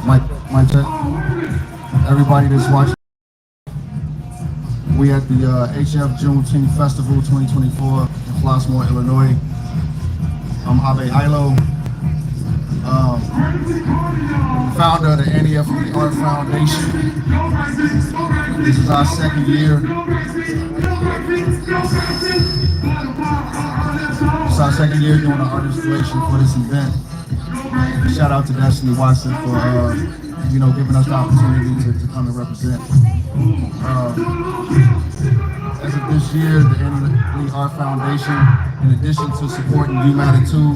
Mic check. Everybody that's watching, we at the HF Juneteenth Festival 2024 in Flossmoor, Illinois. I'm Abe Ilo, founder of the Anti-Ethnic Art Foundation. This is our second year. It's our second year doing the art installation for this event. Shout out to Destiny Watson for giving us the opportunity to come and represent. As of this year, the Anti-Ethnic Art Foundation, in addition to supporting UMATA 2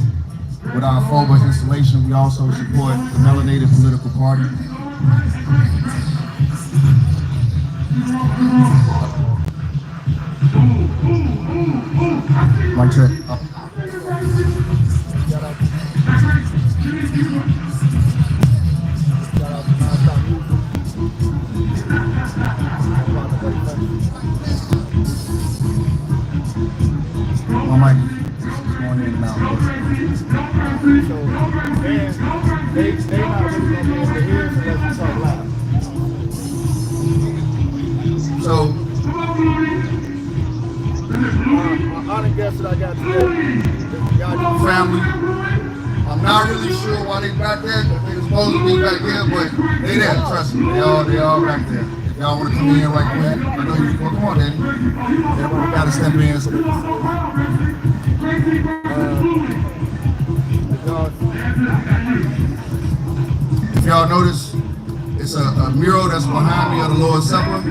with our FOBA installation, we also support the Melanated Political Party. Mic check. My mic is going in and out. So they not really gonna be able to hear us unless you talk loud. So My honest guest that I got today is the Yaju family. I'm not really sure why they back there, because they were supposed to be back here, but they there, trust me. They all back there. If y'all want to come in right quick, I know you well, come on, Daddy. Everybody gotta step in. If y'all notice, it's a mural that's behind me of the Lord's Supper.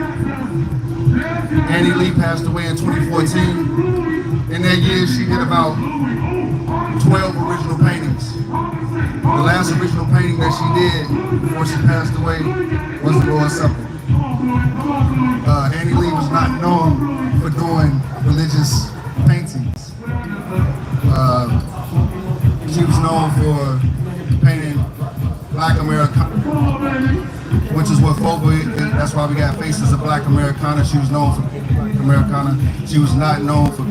Annie Lee passed away in 2014. In that year, she did about 12 original paintings. The last original painting that she did before she passed away was the Lord's Supper. Annie Lee was not known for doing religious paintings. She was known for painting Black Americana, which is what FOBA is. That's why we got Faces of Black Americana. She was known for Americana. She was not known for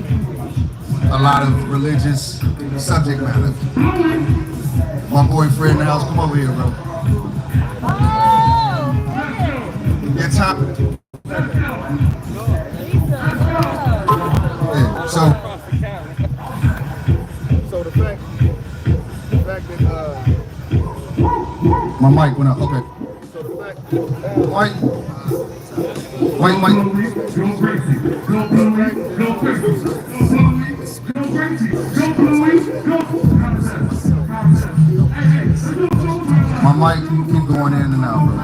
a lot of religious subject matter. My boy Fred in the house, come over here, bro. Your top. Yeah, so the fact that my mic went up. Okay. so the fact White. My mic keep going in and out, bro.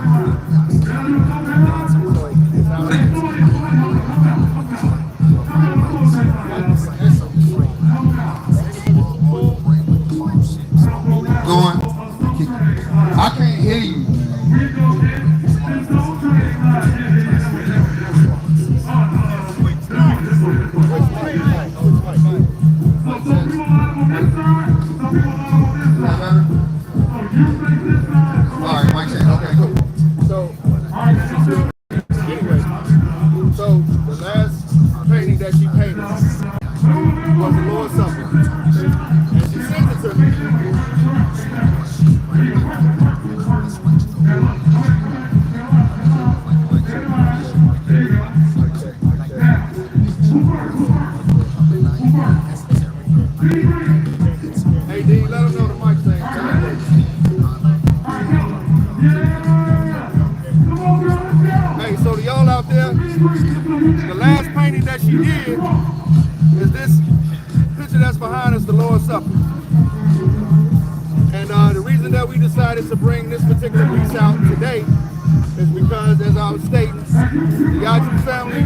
Going. I can't hear you. Alright, Mike said, okay, cool. So the last painting that she painted was the Lord's Supper. And she sent it to me. Hey D, let them know the mic thing. Hey, so to y'all out there, the last painting that she did is this picture that's behind us, the Lord's Supper. And the reason that we decided to bring this particular piece out today is because, as I was stating, the Yaju family,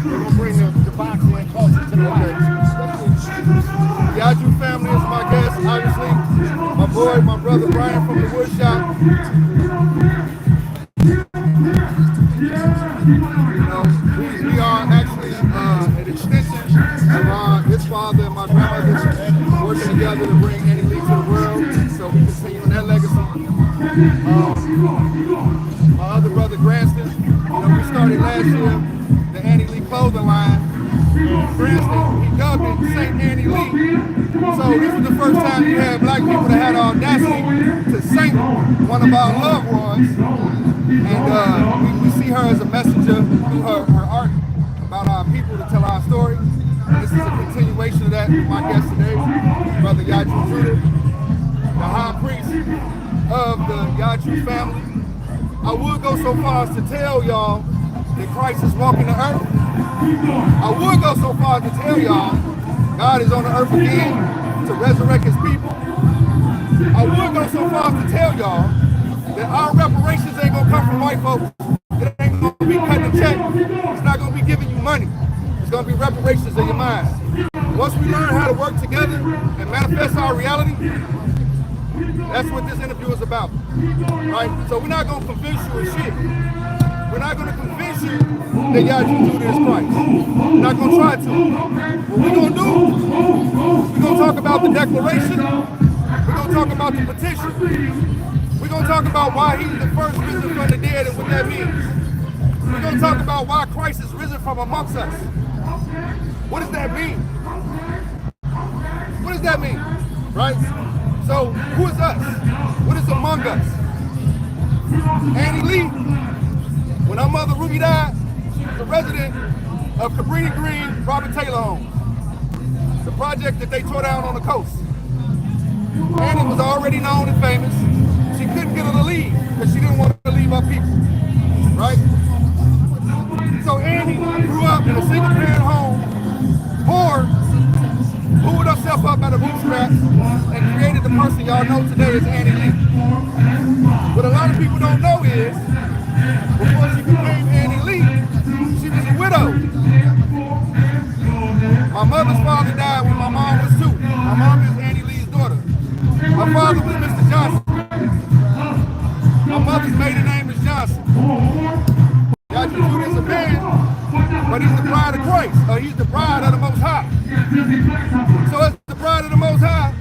we're going to bring the boxing and culture to the Yaju family is my guest, obviously. My boy, my brother Brian from the wood shop. We are actually an extension of his father and my grandmother working together to bring Annie Lee to the world. So we continue in that legacy. My other brother Granston, we started last year the Annie Lee clothing line. For instance, he dubbed it St. Annie Lee. So this was the first time you had black people that had the audacity to saint one of our loved ones. And we see her as a messenger through her art about our people to tell our story. And this is a continuation of that with my guest today, Brother Yaju, the high priest of the Yaju family. I would go so far as to tell y'all that Christ is walking the earth. I would go so far as to tell y'all God is on the earth again to resurrect his people. I would go so far as to tell y'all that our reparations ain't gonna come from white folks. It ain't gonna be cutting a check. It's not gonna be giving you money. It's gonna be reparations of your mind. Once we learn how to work together and manifest our reality, that's what this interview is about, right? So we're not gonna convince you of shit. We're not gonna convince you that Yaju Judah is Christ. We're not gonna try to. What we're gonna do, we're gonna talk about the declaration. We're gonna talk about the petition. We're gonna talk about why he's the first risen from the dead and what that means. We're gonna talk about why Christ is risen from amongst us. What does that mean? What does that mean, right? So, who is us? What is among us? Annie Lee, when her mother Ruby died, she was a resident of Cabrini Green, Robert Taylor Home, the project that they tore down on the coast. Annie was already known and famous. She couldn't get her to leave because she didn't want to leave her people, right? So Annie grew up in a single-parent home, poor, pulled herself up by the bootstraps, and created the person y'all know today as Annie Lee. What a lot of people don't know is, before she became Annie Lee, she was a widow. My mother's father died when my mom was 2. My mom is Annie Lee's daughter. My father was Mr. Johnson. My mother's maiden name is Johnson. Yaju Judah is a man, but he's the bride of Christ, or he's the bride of the Most High. So as the bride of the Most High,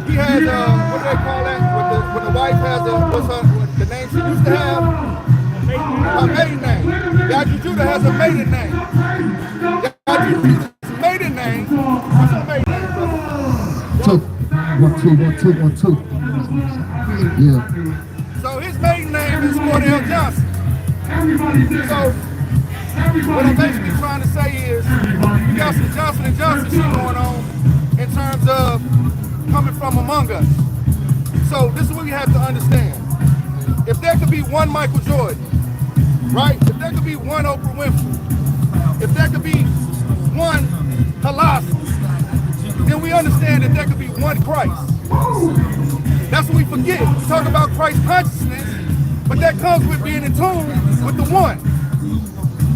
he has, what do they call that? When the wife has the name she used to have? Her maiden name. Yaju Judah has a maiden name. Yaju Judah's maiden name. What's her maiden name, brother? 2. 1, 2, 1, 2, 1, 2. Yeah. So his maiden name is Cordell Johnson. So what I'm basically trying to say is we got some Johnson and Johnson shit going on in terms of coming from among us. So this is what we have to understand. If there could be one Michael Jordan, right? If there could be one Oprah Winfrey, if there could be one Halasi, then we understand that there could be one Christ. That's what we forget. We talk about Christ consciousness, but that comes with being in tune with the one.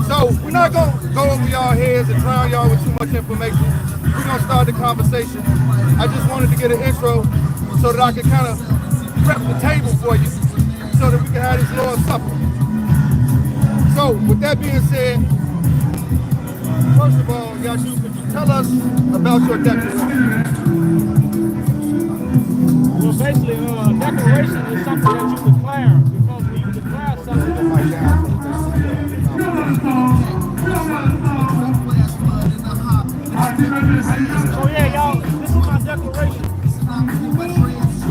So we're not going to go over y'all heads and drown y'all with too much information. We're going to start the conversation. I just wanted to get an intro so that I could kind of prep the table for you so that we can have this Lord's Supper. So with that being said, first of all, Yaju, could you tell us about your declaration? Well, basically, declaration is something that you declare, because when you declare something, so yeah, y'all, this is my declaration,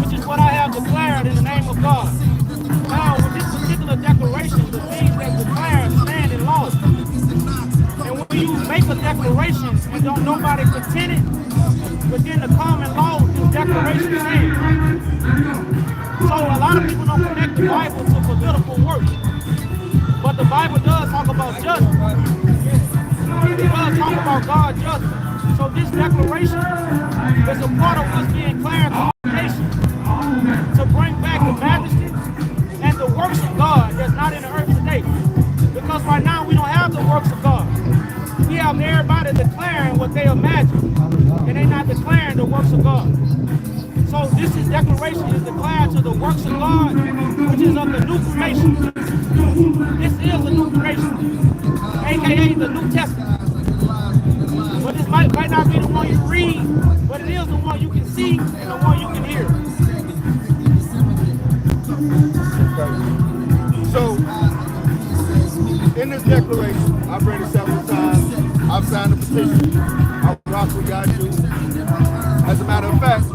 which is what I have declared in the name of God. Now, with this particular declaration, the things that declare stand in law. And when you make a declaration and don't nobody contend it, within the common law, this declaration stands. So a lot of people don't connect the Bible to political work. But the Bible does talk about justice. It does talk about God's justice. So this declaration is a part of what's being declared to the nation to bring back the majesty and the works of God that's not in the earth today. Because right now we don't have the works of God. We have everybody declaring what they imagine, and they're not declaring the works of God. So this declaration is declared to the works of God, which is of the new creation. This is the new creation, aka the New Testament. But this might not be the one you read, but it is the one you can see and the one you can hear. So in this declaration, I've read it several times. signed the petition. I rock with Yaju. As a matter of fact,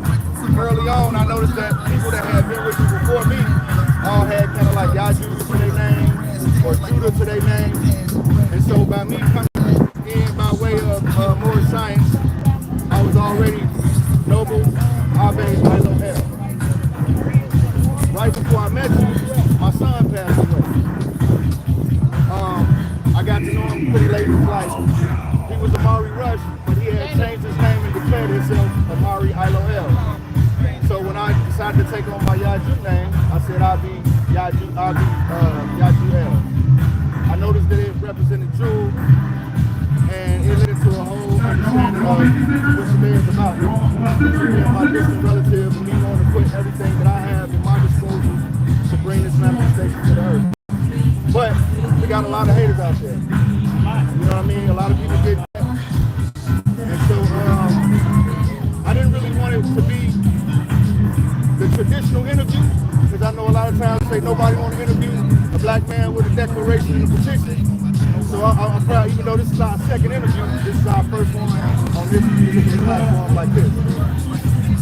early on, I noticed that people that had been with me before me all had kind of like Yaju to their name or Judah to their name. And so by me coming in by way of more science, I was already Noble Ave Elohel. Right before I met you, my son passed away. I got to know him pretty late in his life. He was Amari Rush, but he had changed his name and declared himself Amari Elohel. So when I decided to take on my Yaju name, I said I'll be Yaju El. I noticed that it represented Jewel, and it led into a whole understanding of what Shemay is about. Being my distant relative, and me wanting to put everything that I have in my disposal to bring this manifestation to the earth. But we got a lot of haters out there. You know what I mean? A lot of people get that. And so I didn't really want it to be the traditional interview, because I know a lot of times say nobody want to interview a black man with a declaration and a petition. So I'm proud, even though this is our second interview, this is our first one on this particular platform like this.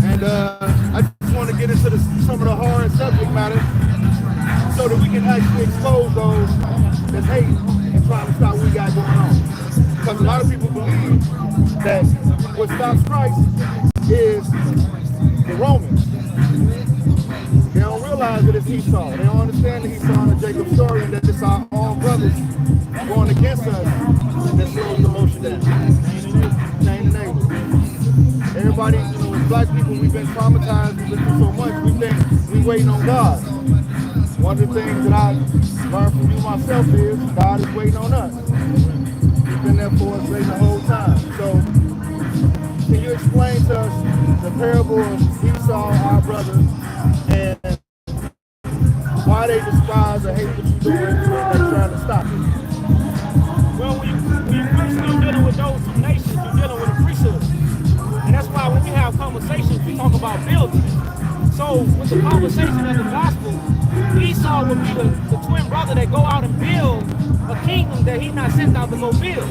And I just want to get into some of the hard subject matter so that we can actually expose those that's hating and trying to stop what we got going on. Because a lot of people believe that what stops Christ is the Romans. They don't realize that it's Esau. They don't understand the Esau and Jacob's story, and that it's our own brothers going against us that slows the motion down. Chain the neighbor. Everybody, you know, as black people, we've been traumatized, we've been through so much, we waiting on God. One of the things that I learned from you myself is God is waiting on us. He's been there for us waiting the whole time. So, can you explain to us the parable of Esau, our brother, and why they despise or hate what you're doing and they're trying to stop it? Well, when you're dealing with those two nations, you're dealing with a priesthood. And that's why when we have conversations, we talk about building. So with the conversation of the gospel, Esau would be the twin brother that go out and build a kingdom that he's not sent out to go build.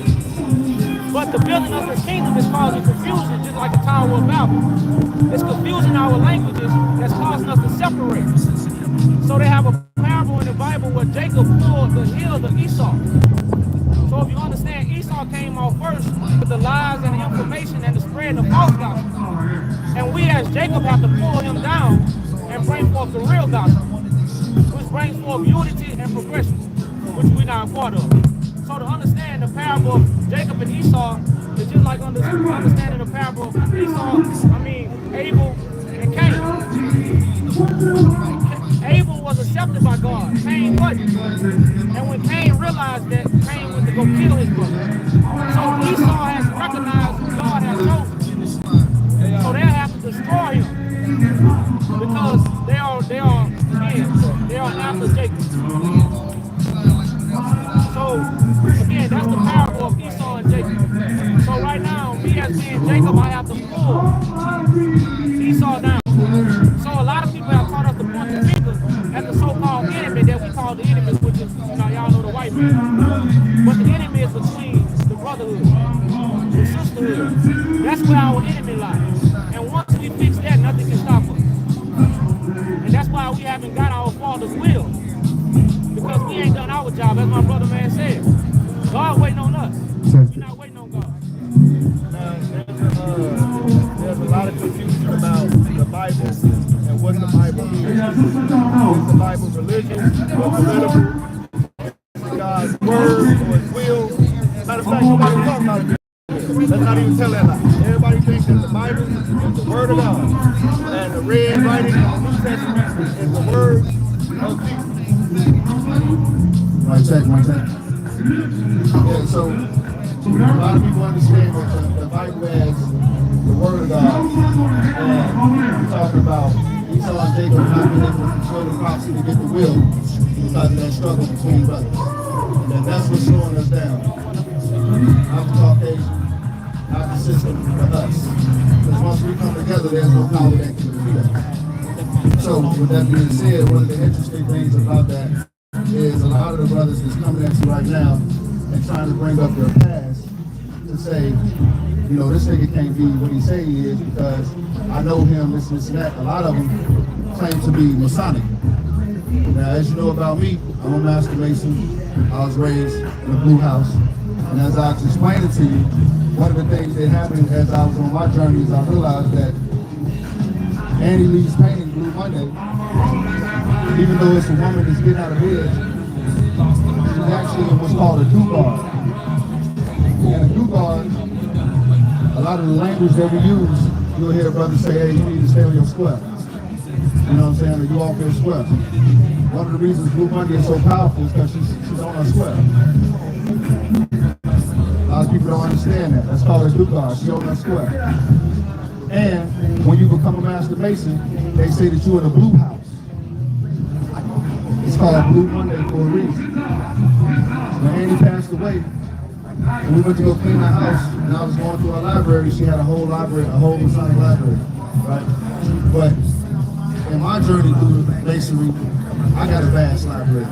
But the building of this kingdom is causing confusion, just like the Tower of Babel. It's confusing our languages that's causing us to separate. So they have a parable in the Bible where Jacob pulled the heel of Esau. So if you understand, Esau came off first with the lies and the information and the spread of false gospel. And we as Jacob have to pull him down and bring forth the real gospel, which brings forth unity and progression, which we're not a part of. So to understand the parable of Jacob and Esau is just like understanding the parable of Abel and Cain. Abel was accepted by God, Cain wasn't. And when Cain realized that, Cain went to go kill his brother. So Esau has to recognize who God has chosen. So they have to destroy him because they are after Jacob. So again, that's the parable of Esau and Jacob. So right now, me as being Jacob, I have to pull Esau down. So a lot of people have taught us to point the finger at the so-called enemy that we call the enemy, which is, y'all know the white man. But the enemy is between the brotherhood, the sisterhood. That's where our enemy lies. And once we fix that, nothing can stop us. And that's why we haven't got our Father's will. Because we ain't done our job, as my brother man said. God waiting on us. We're not waiting on God. There's a lot of confusion about the Bible and what the Bible is. Is the Bible religious or political? Is it God's word or his will? Matter of fact, nobody talking about it. Let's not even tell that lie. Everybody thinks that the Bible is the word of God. And the red writing in the New Testament is the word of Jesus. Mic check. Yeah, so a lot of people understand that the Bible as the word of God. And we're talking about Esau and Jacob not being able to fulfill the prophecy to get the will because of that struggle between brothers. And that's what's slowing us down. I'm talking out the system for us. Because once we come together, there's no power that can defeat us. So with that being said, one of the interesting things about that is a lot of the brothers that's coming at you right now and trying to bring up their past to say, you know, this nigga can't be what he say he is because I know him, this and that. A lot of them claim to be Masonic. Now, as you know about me, I'm a Master Mason. I was raised in a blue house. And as I was explaining to you, one of the things that happened as I was on my journey is I realized that Annie Lee's painting, Blue Monday, even though it's a woman that's getting out of bed, she's actually what's called a do-guard. And a do-guard, a lot of the language that we use, you'll hear brothers say, hey, you need to stay on your square. You know what I'm saying? Or you off your square. One of the reasons Blue Monday is so powerful is because she's on her square. A lot of people don't understand that. That's called a do-guard. She's on her square. And when you become a Master Mason, they say that you're in a blue house. It's called Blue Monday for a reason. When Annie passed away, and we went to go clean the house, and I was going through her library, she had a whole library, a whole Masonic library, right? But in my journey through Masonry, I got a vast library,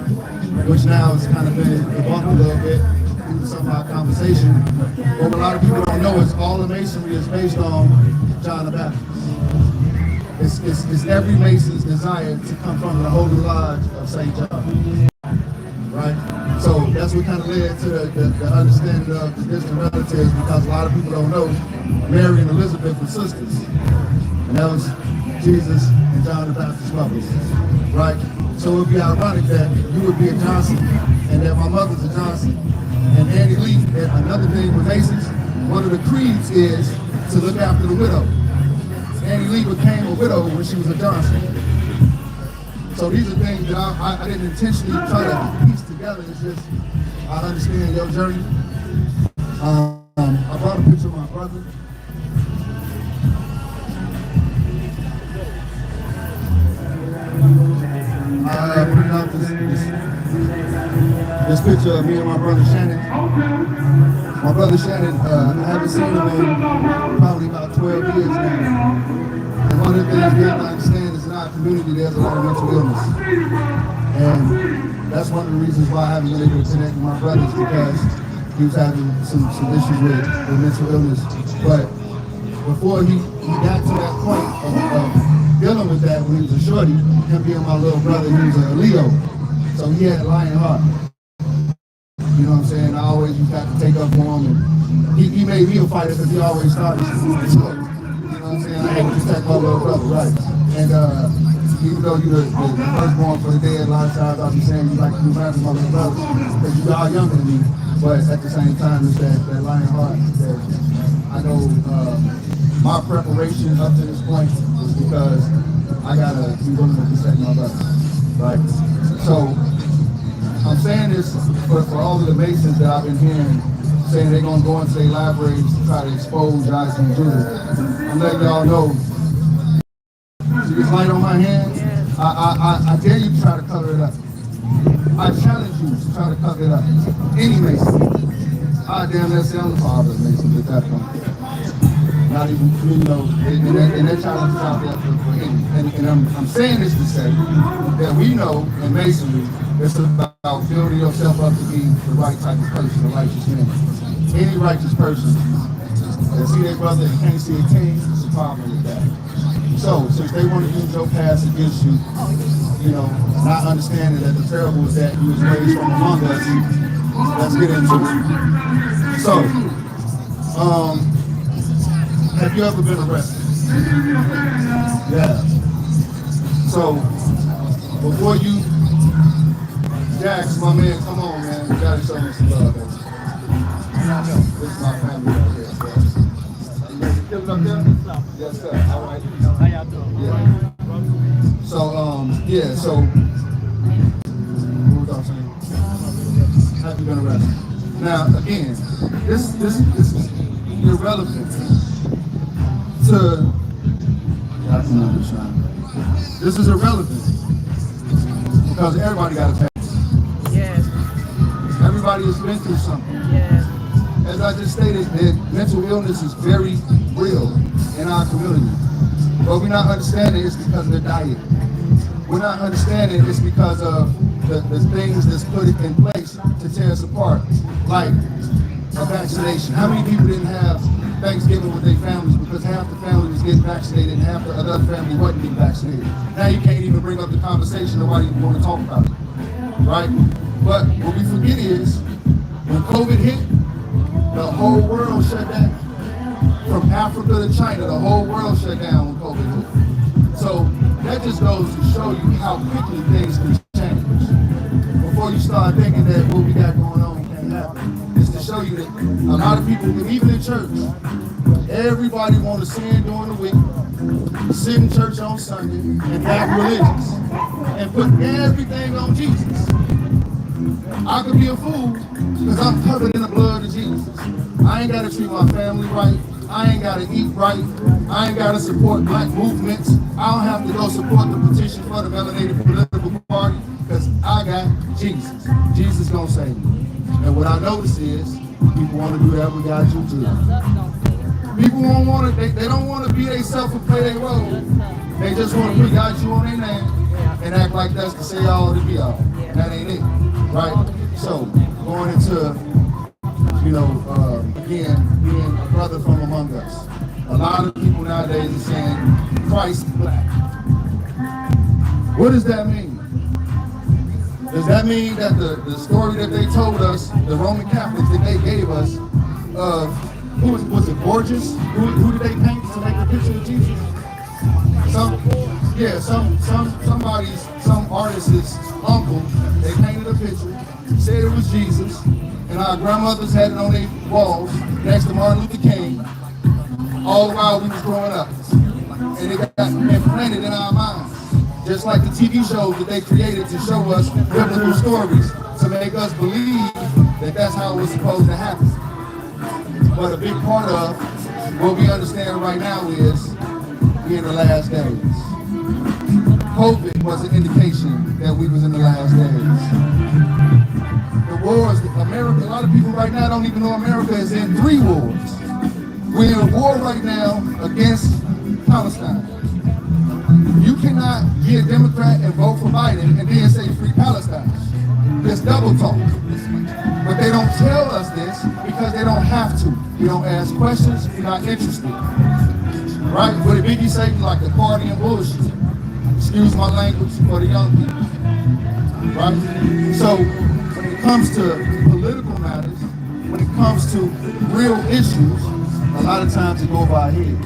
which now has kind of been debunked a little bit due to some of our conversation. But what a lot of people don't know is all of Masonry is based on John the Baptist. It's every Mason's desire to come from the Holy Lodge of St. John, right? So that's what kind of led to the understanding of the distant relatives, because a lot of people don't know Mary and Elizabeth were sisters. And that was Jesus and John the Baptist's brothers, right? So it would be ironic that you would be a Johnson and that my mother's a Johnson. And Annie Lee, and another thing with Masons, one of the creeds is to look after the widow. Annie Lee became a widow when she was a Johnson. So these are things that I didn't intentionally try to piece together. It's just, I understand your journey. I brought a picture of my brother. I put out this picture of me and my brother Shannon. My brother Shannon, I haven't seen him in probably about 12 years now. And one of the things we have to understand is in our community there's a lot of mental illness. And that's one of the reasons why I haven't been able to connect with my brothers, because he was having some issues with mental illness. But before he got to that point of dealing with that when he was a shorty, him being my little brother, he was a Leo. So he had a lion heart. You know what I'm saying? I always used to have to take up for him. And he made me a fighter because he always started shooting. You know what I'm saying? I had to protect my little brother, right? And even though you're the firstborn for the dead, a lot of times I'll be saying you like to do right with my little brothers because you are younger than me. But at the same time, it's that lion heart that I know my preparation up to this point is because I gotta be willing to protect my brother, right? So I'm saying this for all of the Masons that I've been hearing saying they're gonna go into their libraries to try to expose Yaju and Judah. I'm letting y'all know. See this light on my hands? I dare you to try to cover it up. I challenge you to try to cover it up. Any Mason. I damn that sounds father Mason at that point. Not even, you know, and that challenge is out there for any. And I'm saying this to say that we know in Masonry, it's about building yourself up to be the right type of person, a righteous man. Any righteous person that see their brother and can't see a king, it's a problem with that. So, since they want to use your past against you, you know, not understanding that the terrible is that you was raised from among us, let's get into it. So, have you ever been arrested? Yeah. So, before you, Jax, my man, come on, man. You gotta show me some love, man. This is my family right here, bro. You guys kill it up there? Yes, sir. All right. How y'all doing? Yeah. So, so, what was I saying? Have you been arrested? Now, again, this is irrelevant to, this is irrelevant because everybody got a past. Yes. Everybody has been through something. Yes. As I just stated, that mental illness is very real in our community. But we're not understanding it's because of the diet. We're not understanding it's because of the things that's put in place to tear us apart. Like, a vaccination? How many people didn't have Thanksgiving with their families because half the family was getting vaccinated and half the other family wasn't getting vaccinated? Now you can't even bring up the conversation, nobody even want to talk about it, right? But what we forget is, when COVID hit, the whole world shut down. From Africa to China, the whole world shut down when COVID hit. So that just goes to show you how quickly things can change. Before you start thinking that what we got going on can't happen, it's to show you that a lot of people, even in church, everybody want to sin during the week, sit in church on Sunday, and act religious, and put everything on Jesus. I could be a fool because I'm covered in the blood of Jesus. I ain't got to treat my family right. I ain't got to eat right. I ain't got to support black movements. I don't have to go support the petition for the melanated political party because I got Jesus. Jesus gonna save me. And what I notice is people want to do that with Yaju too. People don't want to. They don't want to be themselves and play their role. They just want to put Yaju on their name and act like that's to say all to be all. That ain't it, right? So going into, again, being a brother from among us. A lot of people nowadays are saying Christ black. What does that mean? Does that mean that the story that they told us, the Roman Catholics that they gave us, of who was it Borges? Who did they paint to make a picture of Jesus? Some artist's uncle, they painted a picture, said it was Jesus, and our grandmothers had it on their walls next to Martin Luther King, all the while we was growing up. And it got implanted in our minds. Just like the TV shows that they created to show us biblical stories, to make us believe that that's how it was supposed to happen. But a big part of what we understand right now is we're in the last days. COVID was an indication that we was in the last days. The wars, America, a lot of people right now don't even know America is in 3 wars. We're in a war right now against Palestine. You cannot be a Democrat and vote for Biden and then say free Palestine. It's double talk. But they don't tell us this because they don't have to. We don't ask questions, we're not interested. Right? What did Biggie say? Like the party and bullshit. Excuse my language for the young people. Right? So when it comes to political matters, when it comes to real issues, a lot of times it go over our head.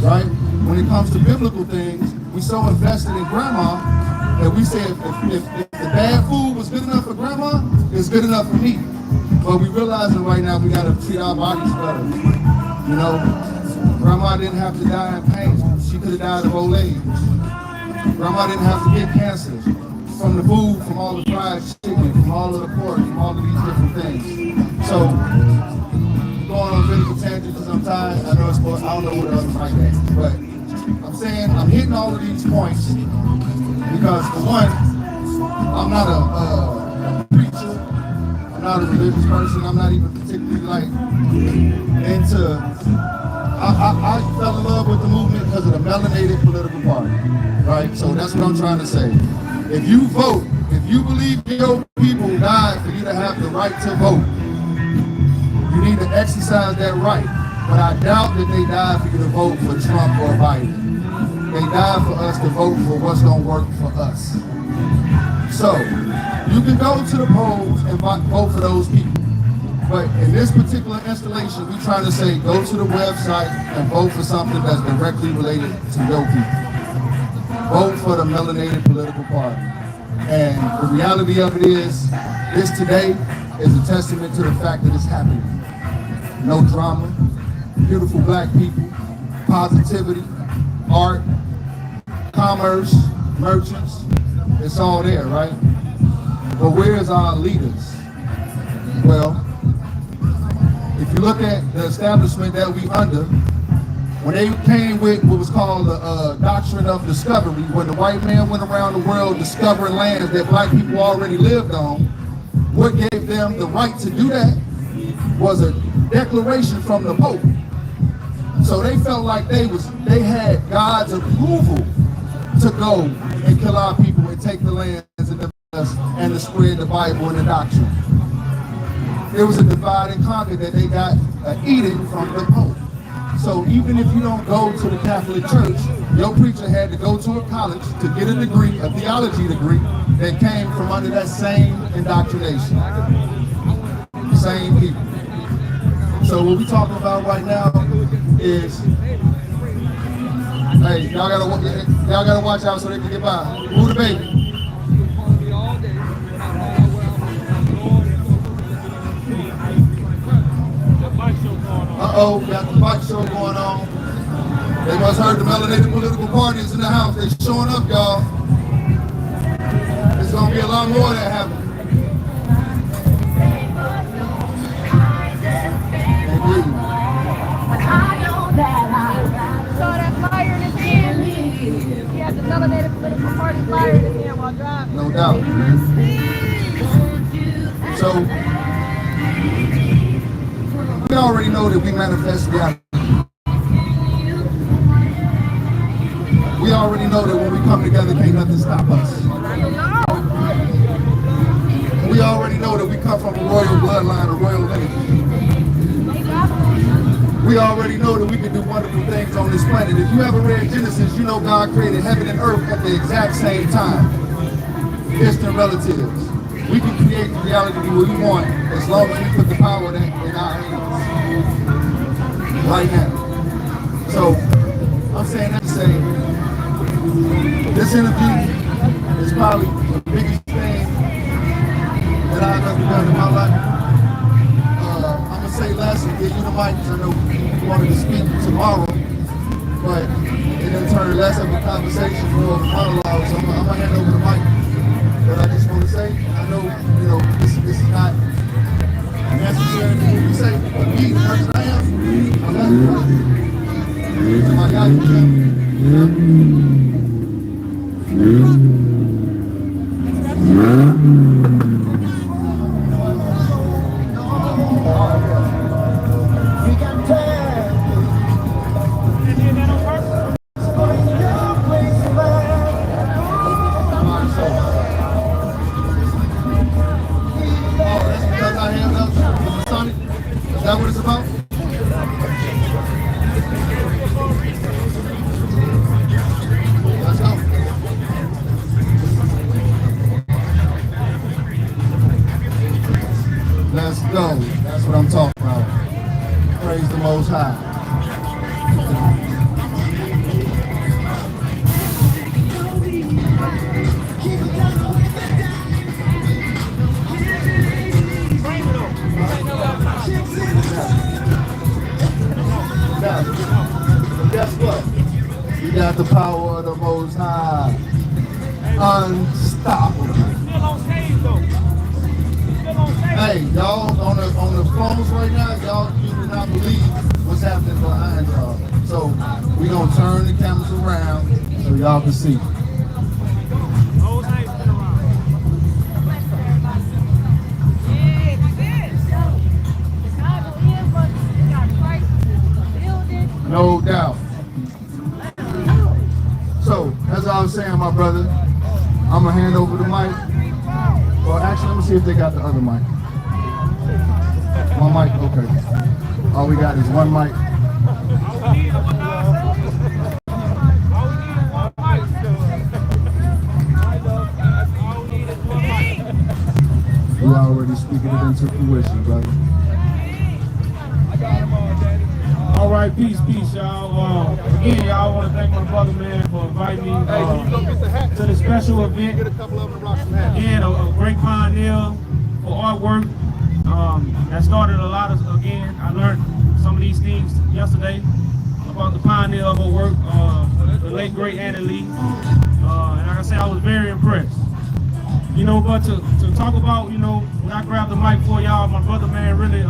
Right? When it comes to biblical things, we so invested in grandma that we say if the bad food was good enough for grandma, it's good enough for me. But we realizing right now we gotta treat our bodies better. Grandma didn't have to die in pain. She could have died of old age. Grandma didn't have to get cancer from the food, from all the fried chicken, from all of the pork, from all of these different things. So, going on biblical tangents because I'm tired. I know it's more, I don't know what else like that. But I'm saying I'm hitting all of these points because for one, I'm not a preacher. I'm not a religious person. I'm not even particularly into. I fell in love with the movement because of the melanated political party, right? So that's what I'm trying to say. If you vote, if you believe your people died for you to have the right to vote, you need to exercise that right. But I doubt that they died for you to vote for Trump or Biden. They died for us to vote for what's going to work for us. So you can go to the polls and vote for those people. But in this particular installation, we're trying to say, go to the website and vote for something that's directly related to your people. Vote for the melanated political party. And the reality of it is, this today is a testament to the fact that it's happening. No drama, beautiful black people, positivity, art, commerce, merchants, it's all there, right? But where's our leaders? Well, if you look at the establishment that we under, when they came with what was called the doctrine of discovery, when the white man went around the world discovering lands that black people already lived on, what gave them the right to do that was a declaration from the Pope. So they felt like they had God's approval to go and kill our people and take the lands and to spread the Bible and the doctrine. It was a divide and conquer that they got an edict from the Pope. So even if you don't go to the Catholic Church, your preacher had to go to a college to get a degree, a theology degree, that came from under that same indoctrination. Same people. So what we're talking about right now is, hey, y'all gotta watch out so they can get by. Move the baby. Uh-oh, got the bike show going on. They must heard the melanated political parties in the house. They showing up, y'all. There's gonna be a lot more that happen. Saw that flyer in his hand. He had the melanated political party flyer in his hand while driving. No doubt. So, we already know that we manifest reality. We already know that when we come together, can't nothing stop us. We already know that we come from a royal bloodline, a royal lineage. We already know that we can do wonderful things on this planet. If you ever read Genesis, you know God created heaven and earth at the exact same time. Distant relatives. We can create the reality we want as long as we put the power in our hands. Right now. So, I'm saying that to say, this interview is probably the biggest thing that I've ever done in my life. I'm going to say less and give you the mic because I know you wanted to speak tomorrow, but it didn't turn less of a conversation, more of a monologue, so I'm going to hand over the mic. But I just want to say, I know, this is not necessary for me to say, but me, the person I am, I love you. So my God, is that what it's about? Let's go. Let's go. That's what I'm talking about. Praise the Most High. Now, guess what? You got the power of the Most High. Unstoppable. Still on stage though. Still on stage. Hey, y'all on the phones right now, y'all do not believe what's happening behind y'all. So we gonna turn the cameras around so y'all can see. The whole thing's been around. No doubt. So, as I was saying, my brother, I'm gonna hand over the mic. Well, actually, let me see if they got the other mic. One mic, okay. All we got is one mic. All we need is one mic. All we need is one mic. You already speaking it into fruition, brother. All right, peace, y'all. Again, y'all want to thank my brother, man, for inviting me to the special event. Get a couple of them to rock some hats. Again, a great pioneer for artwork. That started a lot of, again, I learned some of these things yesterday about the pioneer of her work, the late, great Annie Lee. And like I said, I was very impressed. But to talk about, when I grabbed the mic for y'all, my brother, man, really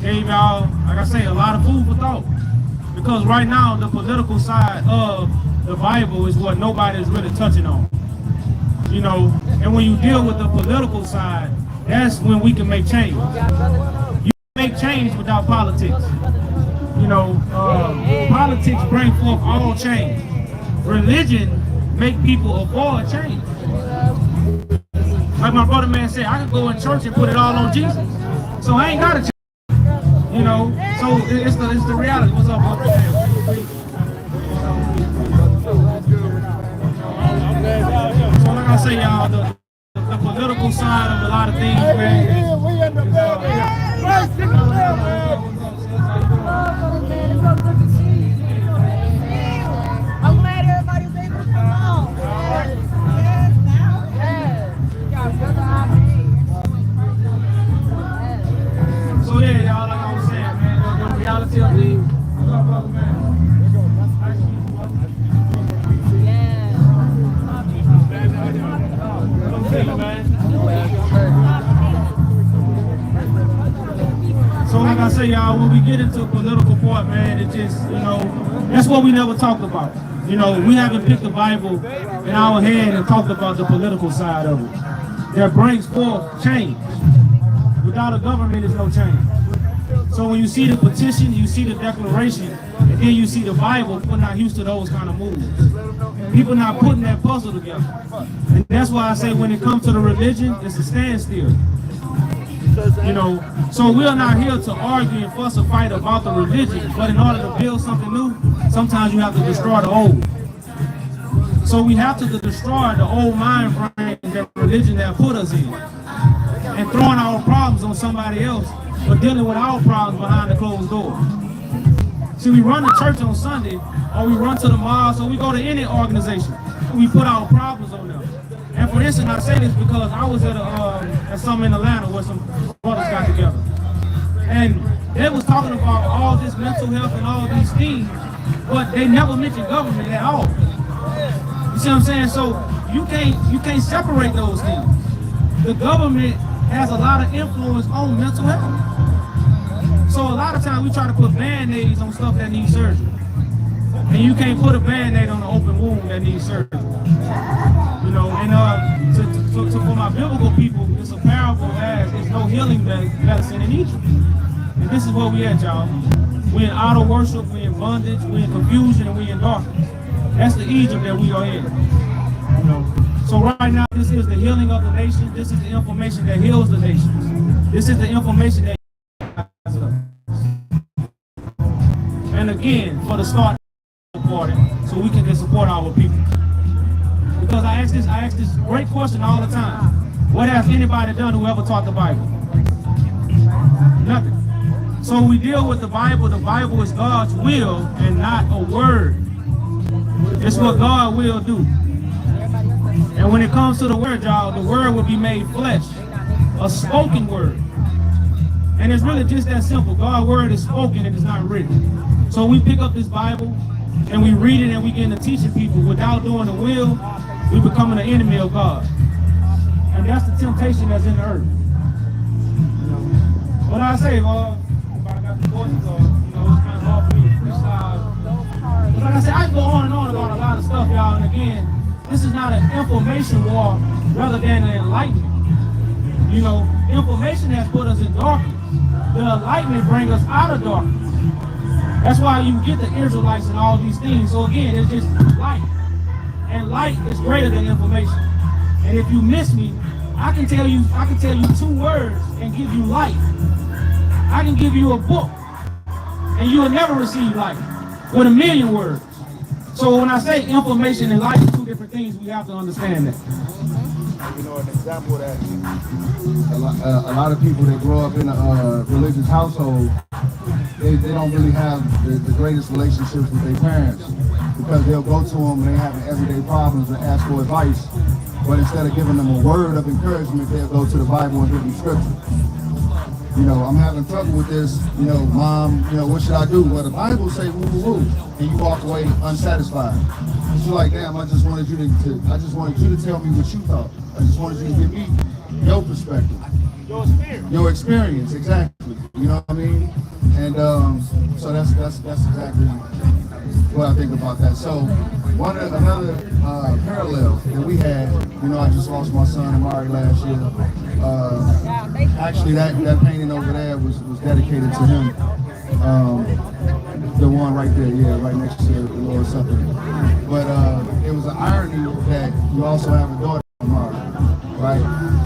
gave y'all, like I say, a lot of food for thought. Because right now, the political side of the Bible is what nobody is really touching on. And when you deal with the political side, that's when we can make change. You make change without politics. Politics bring forth all change. Religion make people avoid change. Like my brother man said, I could go in church and put it all on Jesus. So I ain't got to change. You know, so it's the reality. What's up, brother? So like I say, y'all, the political side of a lot of things, man. We in the building. Christ in the building. I'm glad everybody's able to come on. So yeah, y'all, like I was saying, man, the reality of the So like I say, y'all, when we get into political part, man, it just, you know, that's what we never talked about. You know, we haven't picked the Bible in our hand and talked about the political side of it. That brings forth change. Without a government, there's no change. So when you see the petition, you see the declaration, and then you see the Bible, people not used to those kind of movements. People not putting that puzzle together. And that's why I say when it comes to the religion, it's a standstill. You know, so we're not here to argue and fuss or fight about the religion, but in order to build something new, sometimes you have to destroy the old. So we have to destroy the old mind frame that religion that put us in, and throwing our problems on somebody else, but dealing with our problems behind the closed door. See, we run to church on Sunday, or we run to the mosque, or we go to any organization, and we put our problems on them. And for instance, I say this because I was at something in Atlanta where some brothers got together, and they was talking about all this mental health and all these things, but they never mentioned government at all. You see what I'm saying? So you can't separate those things. The government has a lot of influence on mental health. So a lot of times we try to put band-aids on stuff that needs surgery, and you can't put a band-aid on an open wound that needs surgery. You know, and for my biblical people, it's a parable as there's no healing medicine in Egypt. And this is where we at, y'all. We're in idol worship, we're in bondage, we're in confusion, and we're in darkness. That's the Egypt that we are in. You know. So right now, this is the healing of the nation. This is the information that heals the nations. This is the information that heals us. And again, for the start, so we can support our people. Because I ask this great question all the time. What has anybody done who ever taught the Bible? Nothing. So we deal with the Bible. The Bible is God's will and not a word. It's what God will do. And when it comes to the word, y'all, the word will be made flesh. A spoken word. And it's really just that simple. God's word is spoken, it is not written. So we pick up this Bible and we read it and we get into teaching people without doing the will. We becoming an enemy of God. And that's the temptation that's in the earth. You know. But I say, if I got the voices on, you know, it's kind of hard for me to freestyle. But like I said, I can go on and on about a lot of stuff, y'all. And again, this is not an information war rather than an enlightenment. You know, information has put us in darkness. The enlightenment brings us out of darkness. That's why you get the Israelites and all these things. So again, it's just light. And light is greater than information. And if you miss me, I can tell you 2 words and give you light. I can give you a book and you will never receive light with 1,000,000 words. So when I say information and light are 2 different things, we have to understand that. You know, an example of that. A lot of people that grow up in a religious household, they don't really have the greatest relationships with their parents, because they'll go to them and they have everyday problems and ask for advice, but instead of giving them a word of encouragement, they'll go to the Bible and give them scripture. You know, I'm having trouble with this, you know, Mom, you know, what should I do? Well, the Bible say woo woo woo, and you walk away unsatisfied. You're like, damn, I just wanted you to tell me what you thought. I just wanted you to give me your perspective. Your experience, exactly. You know what I mean? And so that's exactly what I think about that. So another parallel that we had, you know, I just lost my son Amari last year. Actually, that painting over there was dedicated to him. The one right there, yeah, right next to the Lord's Supper. But it was an irony that you also have a daughter, Amari. right?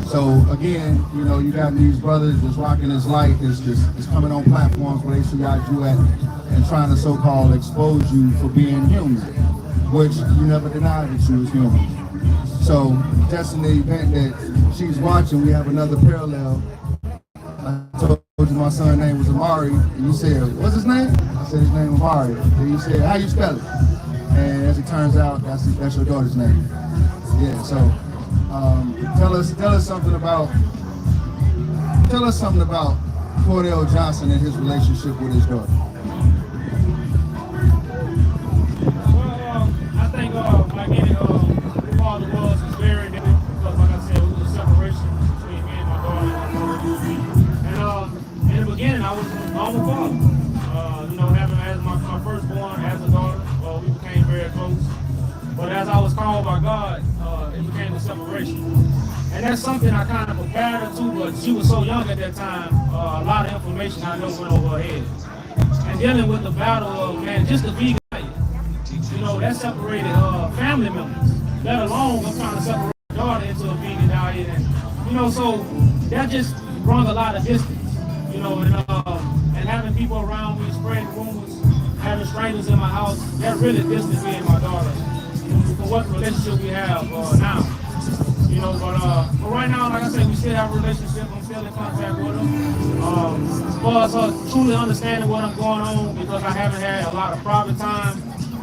So again, you know, you got these brothers that's rocking this light, it's coming on platforms where they see Yaju at and trying to so-called expose you for being human, which you never denied that you was human. So just in the event that she's watching, we have another parallel. I told you my son's name was Amari, and you said, what's his name? I said his name Amari. And you said, how you spell it? And as it turns out, that's your daughter's name. Yeah, so tell us something about Cordell Johnson and his relationship with his daughter. Well, I think like any father was very different because, like I said, it was a separation between me and my daughter. And in the beginning, I was a normal father. You know, having as my firstborn as a daughter, we became very close. But as I was called by God, it became a separation. And that's something I kind of prepared her to, but she was so young at that time, a lot of information I know went over her head. And dealing with the battle of, man, just the vegan diet, you know, that separated family members, let alone I'm trying to separate my daughter into a vegan diet. And, you know, so that just brought a lot of distance, you know, and having people around me spreading rumors, having strangers in my house, that really distanced me and my daughter from what relationship we have now. You know, but right now, like I said, we still have a relationship. I'm still in contact with her. As far as her truly understanding what I'm going on, because I haven't had a lot of private time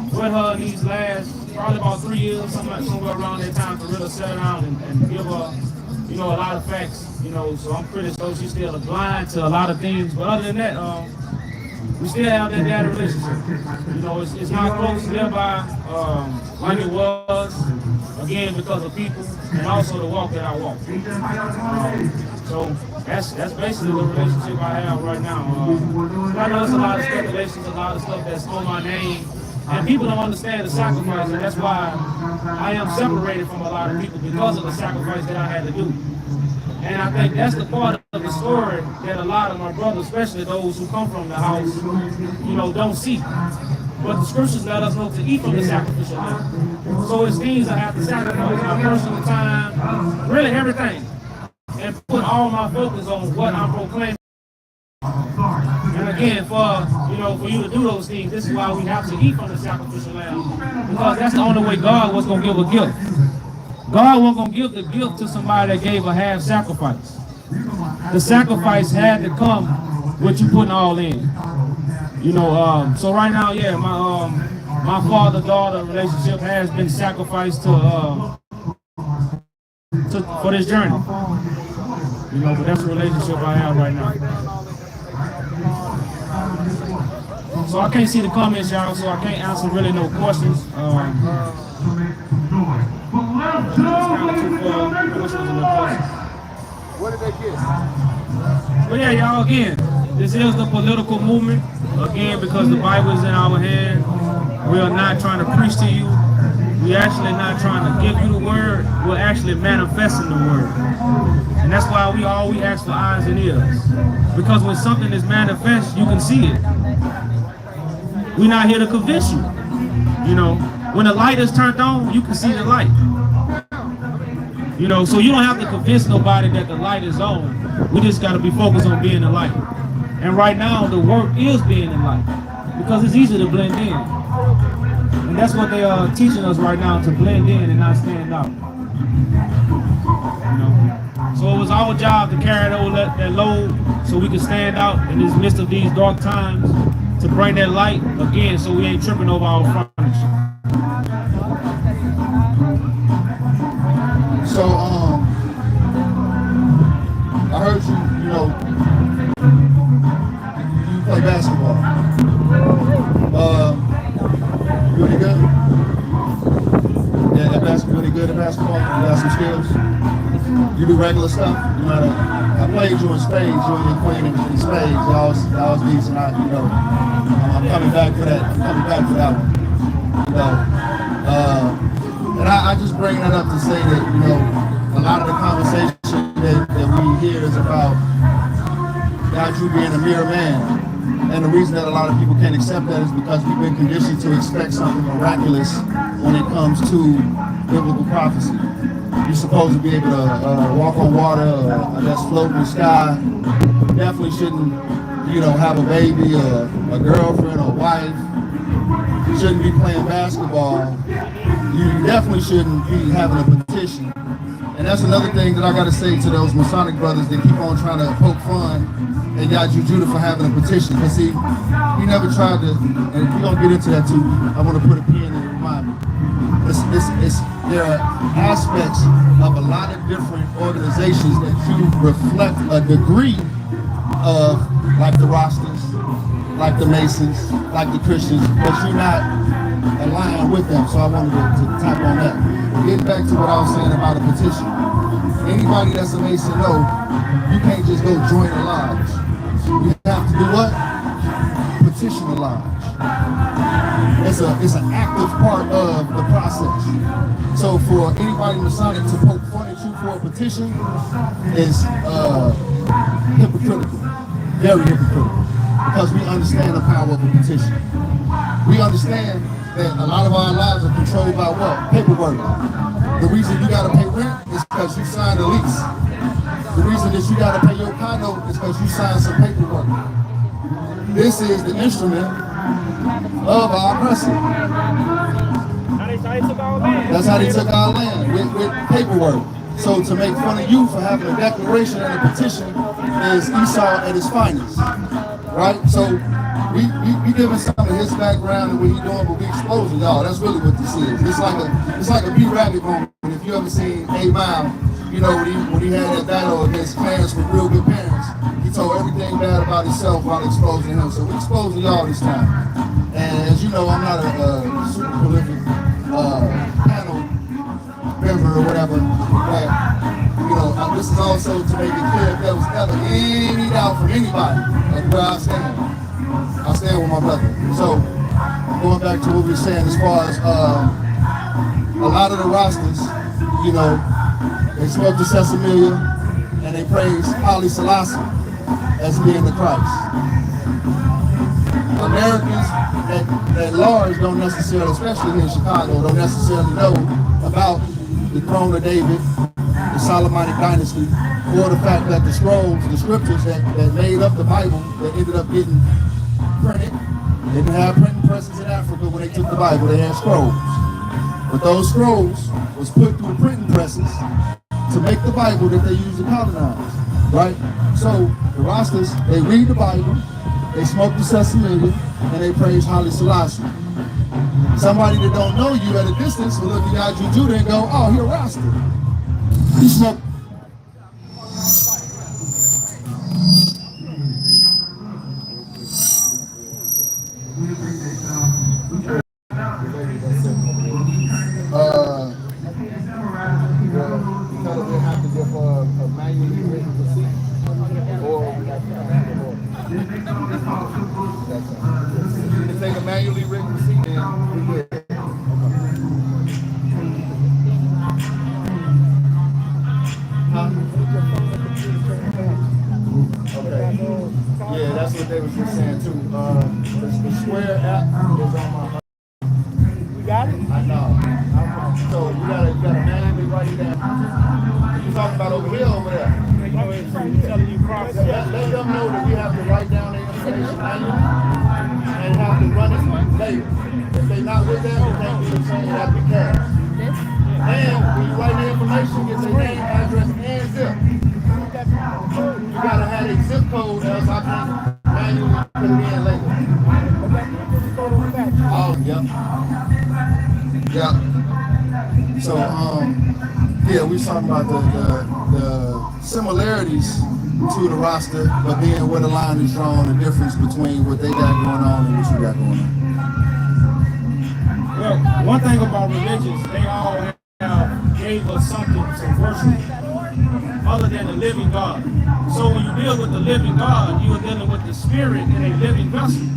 with her in these last probably about 3 years, somewhere around that time, to really sit down and give her, you know, a lot of facts. You know, so I'm pretty sure she's still blind to a lot of things. But other than that, we still have that dad relationship. You know, it's not close thereby like it was, again, because of people and also the walk that I walk. So that's basically the relationship I have right now. I know there's a lot of speculations, a lot of stuff that's on my name, and people don't understand the sacrifice, and that's why I am separated from a lot of people because of the sacrifice that I had to do. And I think that's the part of the story that a lot of my brothers, especially those who come from the house, you know, don't see. But the scriptures let us know to eat from the sacrificial lamb. So it's things I have to sacrifice, my personal time, really everything, and put all my focus on what I'm proclaiming. And again, for you to do those things, this is why we have to eat from the sacrificial lamb, because that's the only way God was going to give a gift. God wasn't going to give the gift to somebody that gave a half sacrifice. The sacrifice had to come with you putting all in. You know, so right now, yeah, my father-daughter relationship has been sacrificed for this journey. You know, but that's the relationship I have right now. So I can't see the comments, y'all, so I can't answer really no questions. What did they get? But yeah, y'all, again, this is the political movement. Again, because the Bible is in our hand, we are not trying to preach to you. We're actually not trying to give you the word. We're actually manifesting the word. And that's why we ask for eyes and ears. Because when something is manifest, you can see it. We're not here to convince you. You know, when the light is turned on, you can see the light. You know, so you don't have to convince nobody that the light is on. We just got to be focused on being the light. And right now, the work is being the light, because it's easy to blend in. And that's what they are teaching us right now, to blend in and not stand out. You know? So it was our job to carry that load so we could stand out in the midst of these dark times, to bring that light again so we ain't tripping over our furniture. So, I heard you know, you play basketball. You really good? Yeah, really good at basketball? You got some skills? You do regular stuff? You know, I played you in spades, you and your queen in spades. Y'all was decent. I'm coming back for that. One. You know, and I just bring that up to say that, you know, a lot of the conversation that we hear is about Yaju being a mere man. And the reason that a lot of people can't accept that is because we've been conditioned to expect something miraculous when it comes to biblical prophecy. You're supposed supposed to be able to walk on water, I guess float in the sky. Definitely shouldn't, you know, have a baby or a girlfriend or wife. You shouldn't be playing basketball. You definitely shouldn't be having a petition. And that's another thing that I got to say to those Masonic brothers that keep on trying to poke fun at Yaju Judah for having a petition. Because see, he never tried to, and we're going to get into that too. I want to put a pin in and remind me. There are aspects of a lot of different organizations that you reflect a degree of, like the Rosters, like the Masons, like the Christians, but you're not aligned with them. So I wanted to tap on that. Getting back to what I was saying about a petition. Anybody that's a Mason know you can't just go join a lodge. You have to do what? Petition the lodge. It's an active part of the process. So for anybody Masonic to poke fun at you for a petition is hypocritical, very hypocritical, because we understand the power of a petition. We understand that a lot of our lives are controlled by what? Paperwork. The reason you gotta pay rent is because you signed a lease. The reason that you gotta pay your condo is because you signed some paperwork. This is the instrument of our oppressor. That's how they took our land, with paperwork. So to make fun of you for having a declaration and a petition is Esau at his finest, right? So we giving some of his background and what he's doing, but we exposing y'all. That's really what this is. It's like a B-Rabbit moment. If you ever seen A-Mile, you know, when he had that battle against parents with real good parents, he told everything bad about himself while exposing him. So we exposing y'all this time. And as you know, I'm not a super prolific panel member or whatever, but you know, this is also to make it clear if there was ever any doubt from anybody of where I stand with my brother. So going back to what we were saying as far as a lot of the Rosters, you know, they smoke the Sesamilia and they praise Haile Selassie as being the Christ. Americans at large don't necessarily, especially here in Chicago, don't necessarily know about the throne of David, the Solomonic dynasty, or the fact that the scrolls, the scriptures that made up the Bible that ended up getting printed. They didn't have printing presses in Africa when they took the Bible, they had scrolls. But those scrolls was put through printing presses to make the Bible that they used to colonize, right? So the Rosters, they read the Bible, they smoke the Sesamilia, and they praise Haile Selassie. Somebody that don't know you at a distance will look at Yaju Judah and go, oh, he a Rasta. He smoked. Take a manually written receipt and we good. Okay. Yeah, that's what they was just saying too. The Square app is on my. You got it? I know. So you gotta manually write it down. You talking about over here, over there? Let them know that we have to write down their information manually and have to run it later. If they're not with that, we can't do the same that we can. And when you write the information, get their name, address, and zip. You gotta have a zip code, else I can manually put it in later. Oh, yep. Yep. So, yeah, we talking about the similarities to the roster, but then where the line is drawn, the difference between what they got going on and what you got going on. Well, one thing about religions, they all gave us something to worship other than the living God. So when you deal with the living God, you are dealing with the spirit in a living vessel.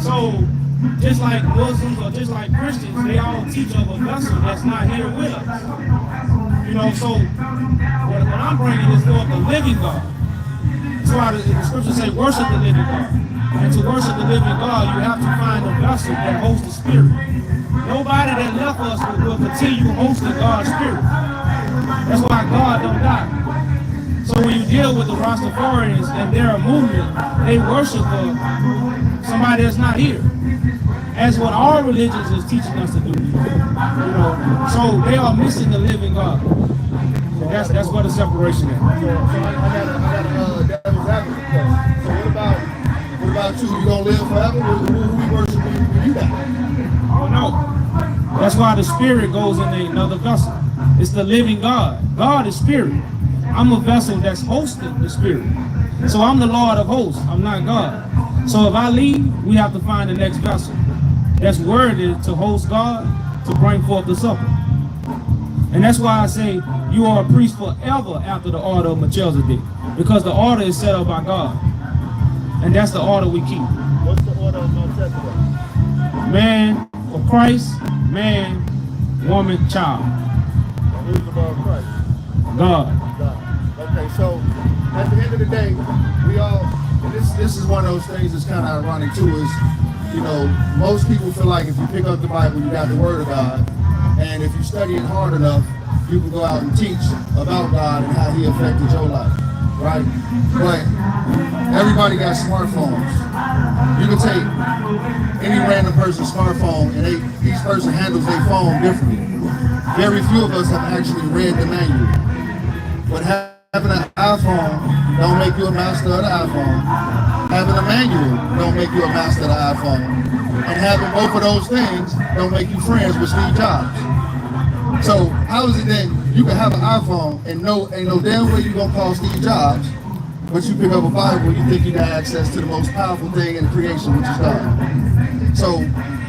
So just like Muslims or just like Christians, they all teach of a vessel that's not here with us. You know, so what I'm bringing is for the living God. That's why the scriptures say worship the living God. And to worship the living God, you have to find a vessel that holds the spirit. Nobody that left us will continue hosting God's spirit. Rastafarians and their movement, they worship somebody that's not here. As what all religions is teaching us to do. So they are missing the living God. So that's where the separation is. So I got a devil's advocate question. So what about you? You gonna live forever? Who we worship when you die? Oh no. That's why the spirit goes in another vessel. It's the living God. God is spirit. I'm a vessel that's hosting the spirit. So I'm the Lord of hosts. I'm not God. So if I leave, we have to find the next vessel that's worthy to host God, to bring forth the supper. And that's why I say you are a priest forever after the order of Melchizedek, because the order is set up by God. And that's the order we keep. What's the order of Melchizedek? Man for Christ, man, woman, child. Who's above Christ? God. God. Okay, so at the end of the day, we all, And this is one of those things that's kind of ironic too, is, most people feel like if you pick up the Bible, you got the Word of God, and if you study it hard enough, you can go out and teach about God and how He affected your life, right? But everybody got smartphones. You can take any random person's smartphone, and each person handles their phone differently. Very few of us have actually read the manual. But having an iPhone don't make you a master of the iPhone. Having a manual don't make you a master of the iPhone. And having both of those things don't make you friends with Steve Jobs. So how is it that you can have an iPhone and ain't no damn way you gonna call Steve Jobs, but you pick up a Bible, you think you got access to the most powerful thing in creation, which is God. So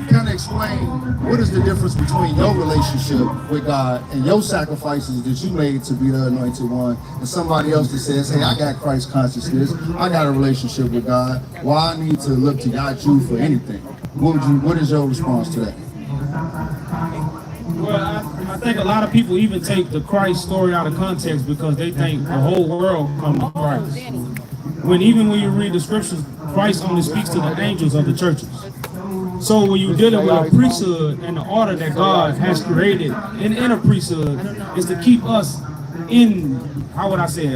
kind of explain what is the difference between your relationship with God and your sacrifices that you made to be the anointed one, and somebody else that says, hey, I got Christ consciousness, I got a relationship with God, why I need to look to Yaju for anything? What is your response to that? Well, I think a lot of people even take the Christ story out of context because they think the whole world comes to Christ. When you read the scriptures, Christ only speaks to the angels of the churches. So when you're dealing with a priesthood and the order that God has created in a priesthood is to keep us in, how would I say,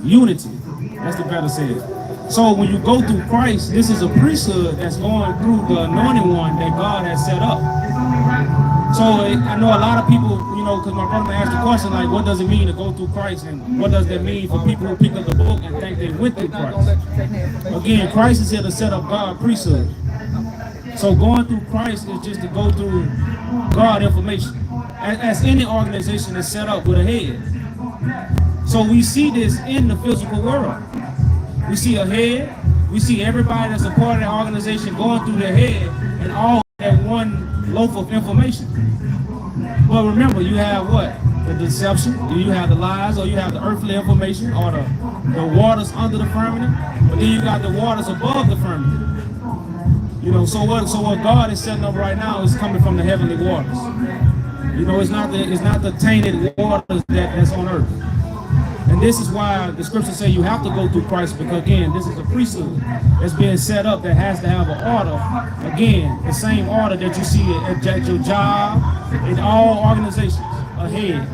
unity. That's the better say it. So when you go through Christ, this is a priesthood that's going through the anointed one that God has set up. So I know a lot of people, because my brother asked the question, like, what does it mean to go through Christ? And what does that mean for people who pick up the book and think they went through Christ? Again, Christ is here to set up God's priesthood. So going through Christ is just to go through God information. As any organization is set up with a head. So we see this in the physical world. We see a head, we see everybody that's a part of that organization going through their head and all that one loaf of information. But remember, you have what? The deception, you have the lies, or you have the earthly information, or the waters under the firmament, but then you got the waters above the firmament. So what God is setting up right now is coming from the heavenly waters. It's not the tainted waters that's on earth. And this is why the scriptures say you have to go through Christ, because again, this is a priesthood that's being set up that has to have an order. Again, the same order that you see at your job, in all organizations, a head.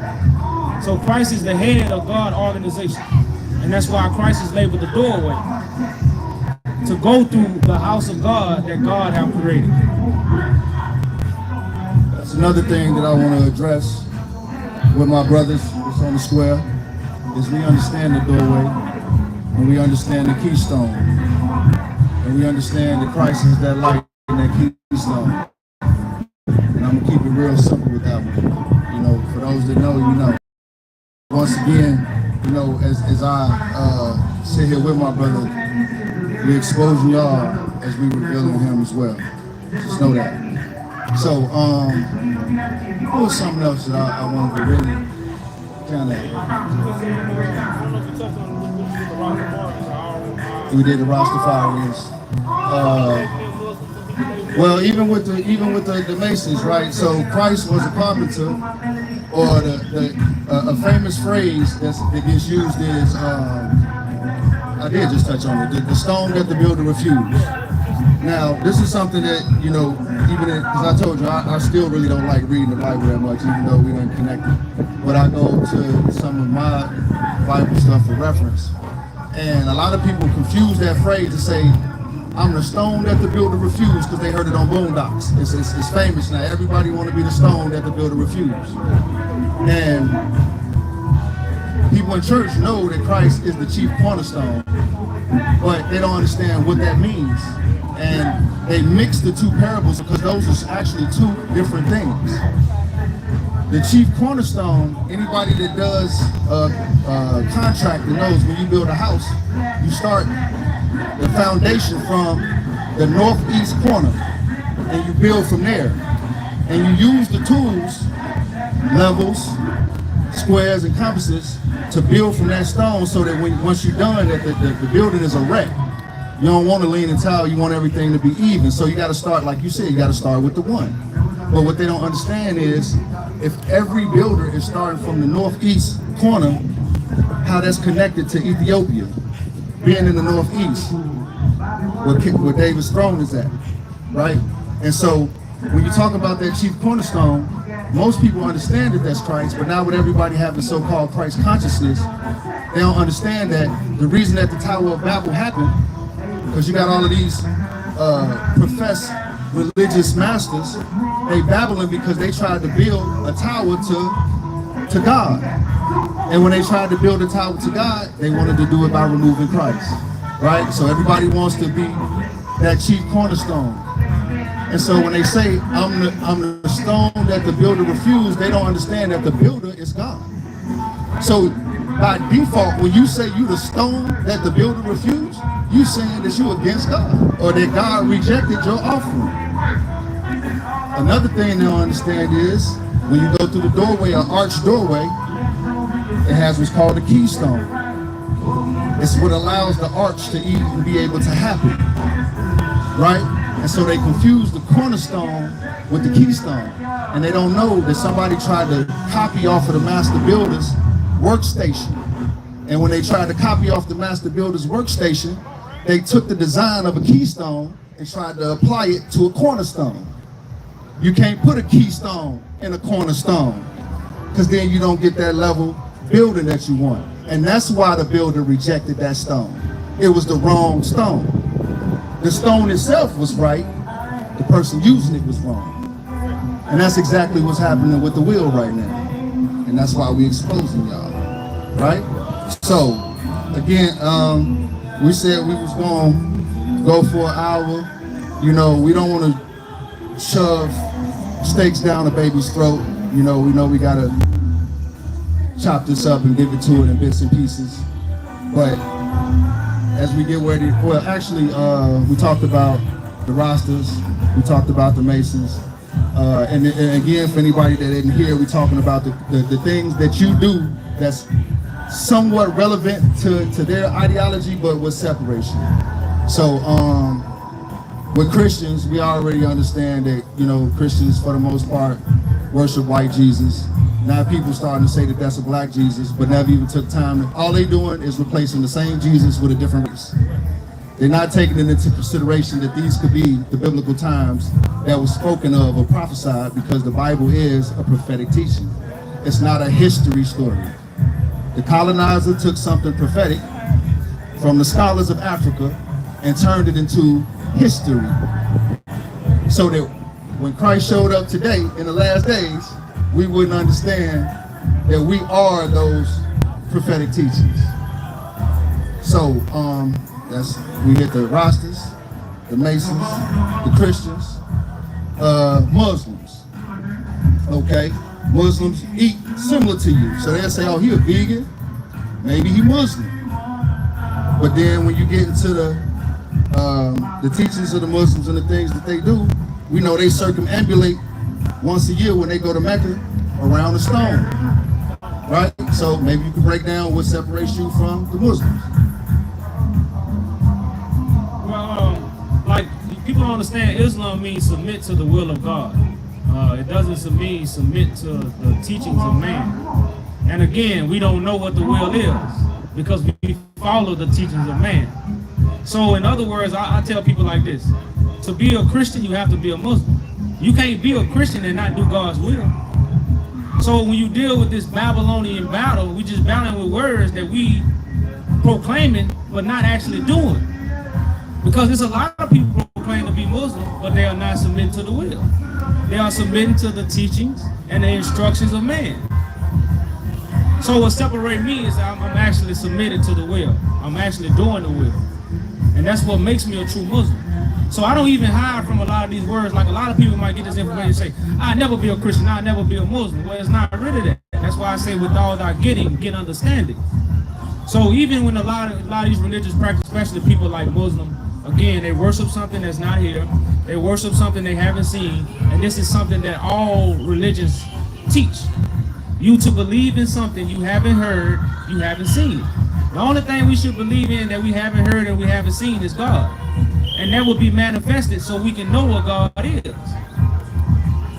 So Christ is the head of God's organization. And that's why Christ is labeled the doorway. To go through the house of God that God has created. That's another thing that I want to address with my brothers that's on the square, is we understand the doorway, and we understand the keystone, and we understand that Christ is that light and that keystone. And I'm gonna keep it real simple with that one. For those that know, you know. Once again, as I sit here with my brother, we exposing y'all as we revealing him as well. Just know that. So, there was something else that I wanted to really kind of. We did the Rastafarians. Well, even with the Masons, right? So Christ was a carpenter, or a famous phrase that gets used is. I did just touch on it. The stone that the builder refused. Now, this is something that, because I told you, I still really don't like reading the Bible that much, even though we done connected. But I go to some of my Bible stuff for reference. And a lot of people confuse that phrase to say, I'm the stone that the builder refused, because they heard it on Boondocks. It's famous now. Everybody want to be the stone that the builder refused. And people in church know that Christ is the chief cornerstone, but they don't understand what that means. And they mix the two parables because those are actually two different things. The chief cornerstone, anybody that does contracting knows when you build a house, you start the foundation from the northeast corner and you build from there. And you use the tools, levels, squares, and compasses to build from that stone so that once you're done, that the building is erect. You don't want to lean and tile, you want everything to be even. So you got to start, like you said, you got to start with the one. But what they don't understand is, if every builder is starting from the northeast corner, how that's connected to Ethiopia, being in the northeast, where David's throne is at, right? And so when you talk about that chief cornerstone, most people understand that that's Christ, but now with everybody having so-called Christ consciousness, they don't understand that the reason that the Tower of Babel happened, because you got all of these professed religious masters, they babbling because they tried to build a tower to God. And when they tried to build a tower to God, they wanted to do it by removing Christ, right? So everybody wants to be that chief cornerstone. And so when they say, I'm the stone that the builder refused, they don't understand that the builder is God. So by default, when you say you the stone that the builder refused, you saying that you against God, or that God rejected your offering. Another thing they don't understand is, when you go through the doorway, an arched doorway, it has what's called a keystone. It's what allows the arch to even be able to happen, right? And so they confuse the cornerstone with the keystone. And they don't know that somebody tried to copy off of the master builder's workstation. And when they tried to copy off the master builder's workstation, they took the design of a keystone and tried to apply it to a cornerstone. You can't put a keystone in a cornerstone, because then you don't get that level building that you want. And that's why the builder rejected that stone. It was the wrong stone. The stone itself was right, the person using it was wrong. And that's exactly what's happening with the wheel right now. And that's why we're exposing y'all, right? So, again, we said we was going to go for an hour. You know, we don't want to shove steaks down a baby's throat. You know we got to chop this up and give it to it in bits and pieces. But as we get ready, well, actually, we talked about the rosters, we talked about the Masons, and again, for anybody that didn't hear, we're talking about the things that you do that's somewhat relevant to their ideology, but with separation. So, with Christians, we already understand that, you know, Christians, for the most part, worship white Jesus. Now people starting to say that that's a black Jesus, but never even took time. All they doing is replacing the same Jesus with a different race. They're not taking into consideration that these could be the biblical times that was spoken of or prophesied, because the Bible is a prophetic teaching. It's not a history story. The colonizer took something prophetic from the scholars of Africa and turned it into history. So that when Christ showed up today in the last days, we wouldn't understand that we are those prophetic teachings. So we hit the rosters, the Masons, the Christians, Muslims. Okay, Muslims eat similar to you, so they'll say, "Oh, he a vegan, maybe he Muslim." But then when you get into the teachings of the Muslims and the things that they do, we know they circumambulate once a year when they go to Mecca around the stone, right? So maybe you can break down what separates you from the Muslims. Well, like, people don't understand, Islam means submit to the will of God. It doesn't mean submit to the teachings of man. And again, we don't know what the will is because we follow the teachings of man. So in other words, I tell people like this: to be a Christian, you have to be a Muslim. You can't be a Christian and not do God's will. So when you deal with this Babylonian battle, we just battling with words that we proclaiming but not actually doing. Because there's a lot of people proclaim to be Muslim, but they are not submitting to the will. They are submitting to the teachings and the instructions of man. So what separates me is I'm actually submitted to the will. I'm actually doing the will. And that's what makes me a true Muslim. So I don't even hide from a lot of these words. Like a lot of people might get this information and say, I'll never be a Christian, I'll never be a Muslim. Well, it's not really that. That's why I say with all that get understanding. So even when a lot of these religious practices, especially people like Muslim, again, they worship something that's not here. They worship something they haven't seen. And this is something that all religions teach. You to believe in something you haven't heard, you haven't seen. The only thing we should believe in that we haven't heard and we haven't seen is God. And that will be manifested so we can know what God is.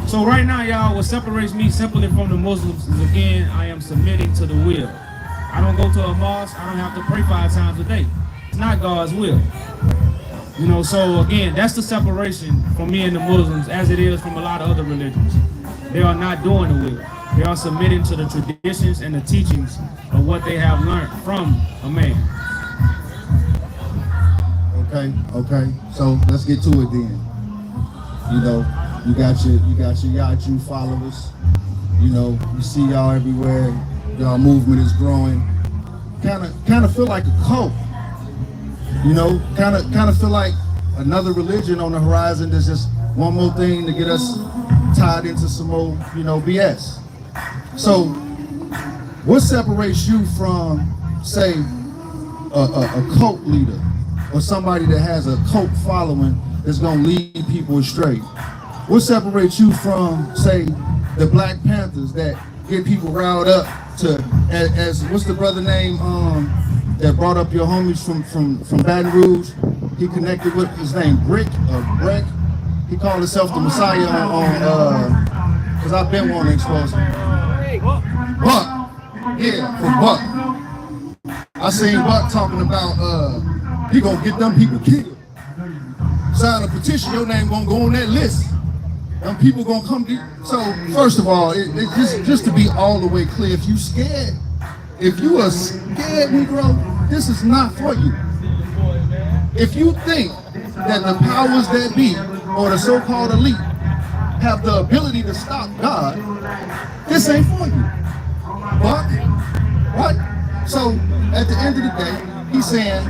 So right now, y'all, what separates me simply from the Muslims is, again, I am submitting to the will. I don't go to a mosque, I don't have to pray 5 times a day. It's not God's will. You know, so again, that's the separation from me and the Muslims as it is from a lot of other religions. They are not doing the will. They are submitting to the traditions and the teachings of what they have learned from a man. Okay. So let's get to it then. You know, you got your Yaju followers. You know, you see y'all everywhere. Y'all movement is growing. Kind of feel like a cult. You know, kind of feel like another religion on the horizon. There's just one more thing to get us tied into some more, you know, BS. So, what separates you from, say, a cult leader or somebody that has a cult following that's gonna lead people astray? What separates you from, say, the Black Panthers that get people riled up to, as what's the brother name that brought up your homies from Baton Rouge? He connected with his name Brick. He called himself the Messiah on because I've been wanting to expose him. Buck. Yeah, for Buck. I seen Buck talking about he gonna get them people killed. Sign a petition, your name gonna go on that list. Them people gonna come to you. So first of all, just to be all the way clear, if you scared, if you are scared, Negro, this is not for you. If you think that the powers that be or the so-called elite have the ability to stop God, this ain't for you. But what? So at the end of the day, he's saying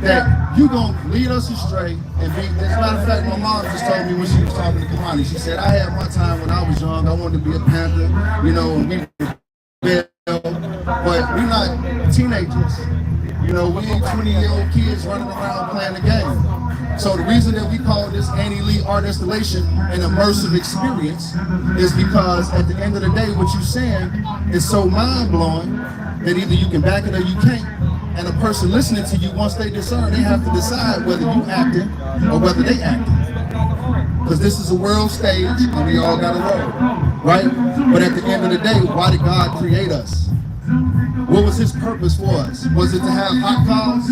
that you gonna lead us astray and be. As a matter of fact, my mom just told me when she was talking to Kamani, she said, I had my time when I was young, I wanted to be a Panther, you know, and we were, but we're not teenagers. You know, we ain't 20-year-old kids running around playing the game. So the reason that we call this anti-elite art installation an immersive experience is because at the end of the day, what you're saying is so mind-blowing that either you can back it or you can't. And a person listening to you, once they discern, they have to decide whether you acting or whether they acting. Because this is a world stage and we all got a role, right? But at the end of the day, why did God create us? What was his purpose for us? Was it to have hot cars?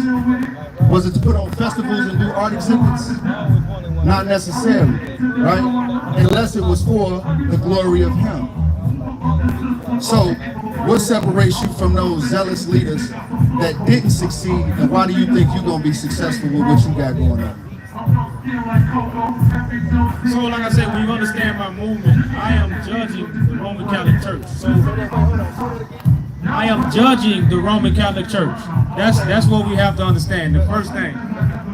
Was it to put on festivals and do art exhibits? Not necessarily, right? Unless it was for the glory of him. So, what separates you from those zealous leaders that didn't succeed, and why do you think you're going to be successful with what you got going on? So, like I said, when you understand my movement, I am judging the Roman Catholic Church. So, I am judging the Roman Catholic Church. That's what we have to understand. The first thing.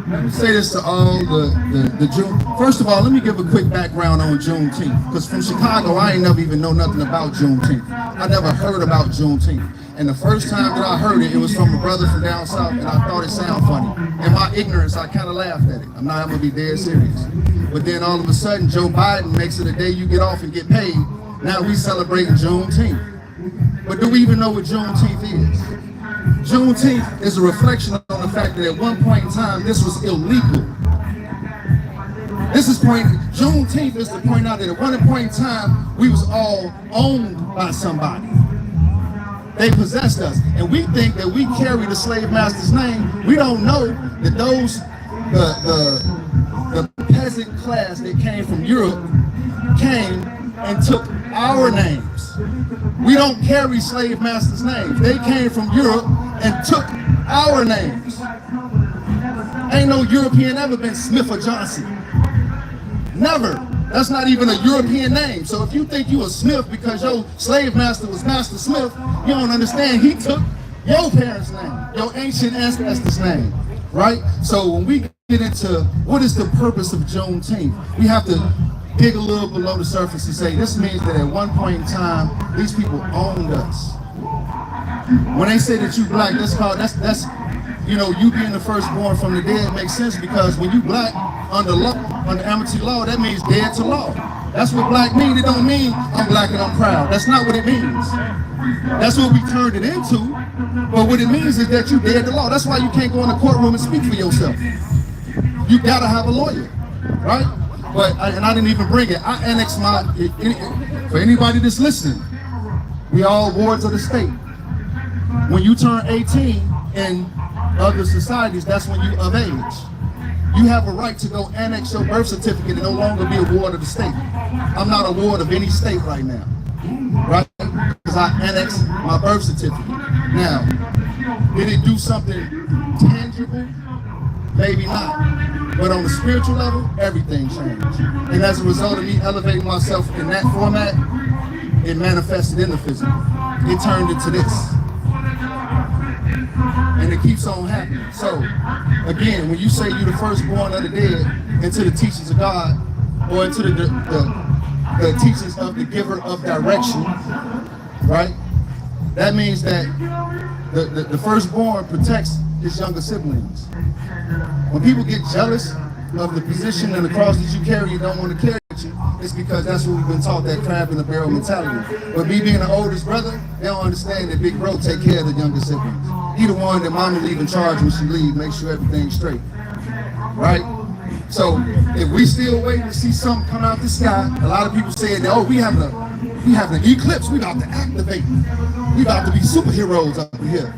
Let me say this to all the June. First of all, let me give a quick background on Juneteenth. Because from Chicago, I ain't never even know nothing about Juneteenth. I never heard about Juneteenth. And the first time that I heard it, it was from a brother from down south, and I thought it sounded funny. In my ignorance, I kind of laughed at it. I'm gonna be dead serious. But then all of a sudden, Joe Biden makes it a day you get off and get paid. Now we celebrating Juneteenth. But do we even know what Juneteenth is? Juneteenth is a reflection on the fact that at one point in time, this was illegal. Juneteenth is to point out that at one point in time, we was all owned by somebody. They possessed us. And we think that we carry the slave master's name. We don't know that the peasant class that came from Europe came and took our names. We don't carry slave masters' names. They came from Europe and took our names. Ain't no European ever been Smith or Johnson. Never. That's not even a European name. So if you think you a Smith because your slave master was Master Smith, you don't understand. He took your parents' name, your ancient ancestors' name, right? So when we get into what is the purpose of Juneteenth, we have to dig a little below the surface and say this means that at one point in time, these people owned us. When they say that you black, that's you know, you being the firstborn from the dead makes sense, because when you black under law, under amity law, that means dead to law. That's what black means. It don't mean I'm black and I'm proud. That's not what it means. That's what we turned it into. But what it means is that you dead to law. That's why you can't go in the courtroom and speak for yourself. You gotta have a lawyer, right? And I didn't even bring it. I annexed for anybody that's listening, we all wards of the state. When you turn 18 in other societies, that's when you of age. You have a right to go annex your birth certificate and no longer be a ward of the state. I'm not a ward of any state right now, right? Because I annexed my birth certificate. Now, did it do something tangible? Maybe not. But on the spiritual level, everything changed. And as a result of me elevating myself in that format, it manifested in the physical. It turned into this. And it keeps on happening. So, again, when you say you're the firstborn of the dead into the teachings of God, or into the teachings of the giver of direction, right? That means that the firstborn protects his younger siblings. When people get jealous of the position and the cross that you carry, you don't want to carry it, it's because that's what we've been taught, that crab in the barrel mentality. But me being the oldest brother, they don't understand that big bro take care of the younger siblings. He the one that mama leave in charge when she leave, make sure everything's straight, right? So if we still waiting to see something come out the sky, a lot of people saying that, oh, we have an eclipse, we about to activate, we about to be superheroes up here.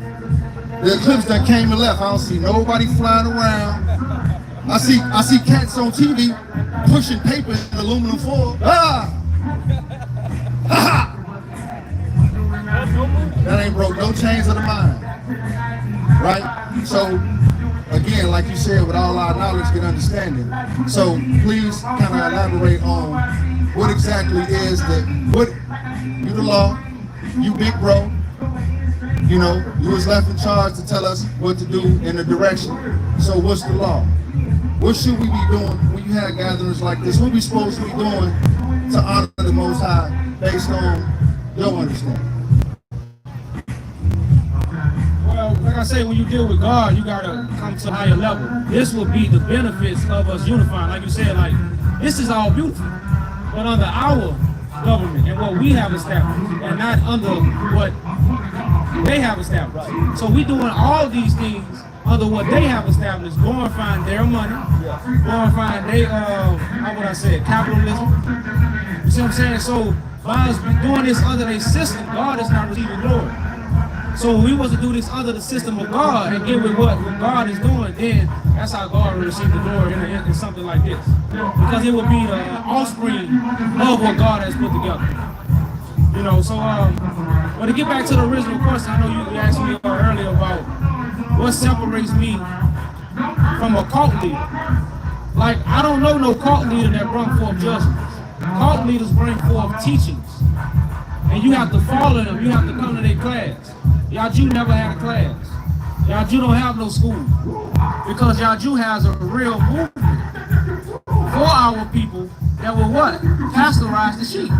The eclipse that came and left, I don't see nobody flying around. I see cats on TV pushing paper in aluminum foil. That ain't broke no chains of the mind, right? So again, like you said, with all our knowledge, get understanding. So please kind of elaborate on what exactly is you the law, you big bro. You know, you was left in charge to tell us what to do in the direction. So what's the law? What should we be doing when you have gatherings like this? What we supposed to be doing to honor the Most High based on your understanding? Well, like I say, when you deal with God, you gotta come to a higher level. This will be the benefits of us unifying. Like you said, like, this is all beautiful. But under our government and what we have established, and not under what they have established. Right. So we doing all these things under what they have established, glorifying their money, glorifying their, how would I say it, capitalism. You see what I'm saying? So by us doing this under their system, God is not receiving glory. So when we was to do this under the system of God and get with what God is doing, then that's how God will receive the glory in something like this. Because it would be the offspring of what God has put together. You know, so, but to get back to the original question, I know you asked me earlier about what separates me from a cult leader. Like, I don't know no cult leader that bring forth judgments. Cult leaders bring forth teachings. And you have to follow them, you have to come to their class. Yaju never had a class. Yaju don't have no school. Because Yaju has a real movement for our people that will what? Pasteurize the sheep.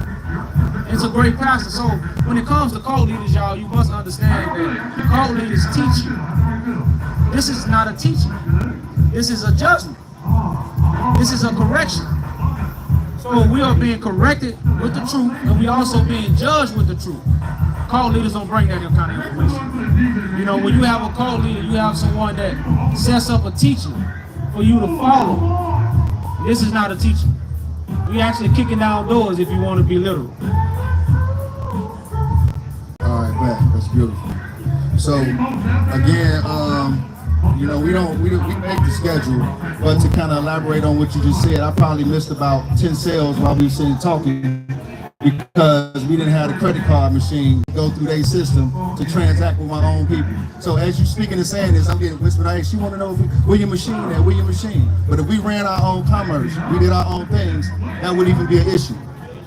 It's a great pastor. So when it comes to cult leaders, y'all, you must understand that cult leaders teach you. This is not a teaching. This is a judgment. This is a correction. So we are being corrected with the truth, and we also being judged with the truth. Cult leaders don't bring that kind of information. You know, when you have a cult leader, you have someone that sets up a teaching for you to follow. This is not a teaching. We actually kicking down doors if you want to be literal. All right, man, that's beautiful. So again, you know, we make the schedule, but to kind of elaborate on what you just said, I probably missed about 10 sales while we were sitting talking. because we didn't have the credit card machine to go through their system to transact with my own people. So as you speaking and saying this, I'm getting whispered, hey, she want to know where your machine at, where your machine. But if we ran our own commerce, we did our own things, that wouldn't even be an issue,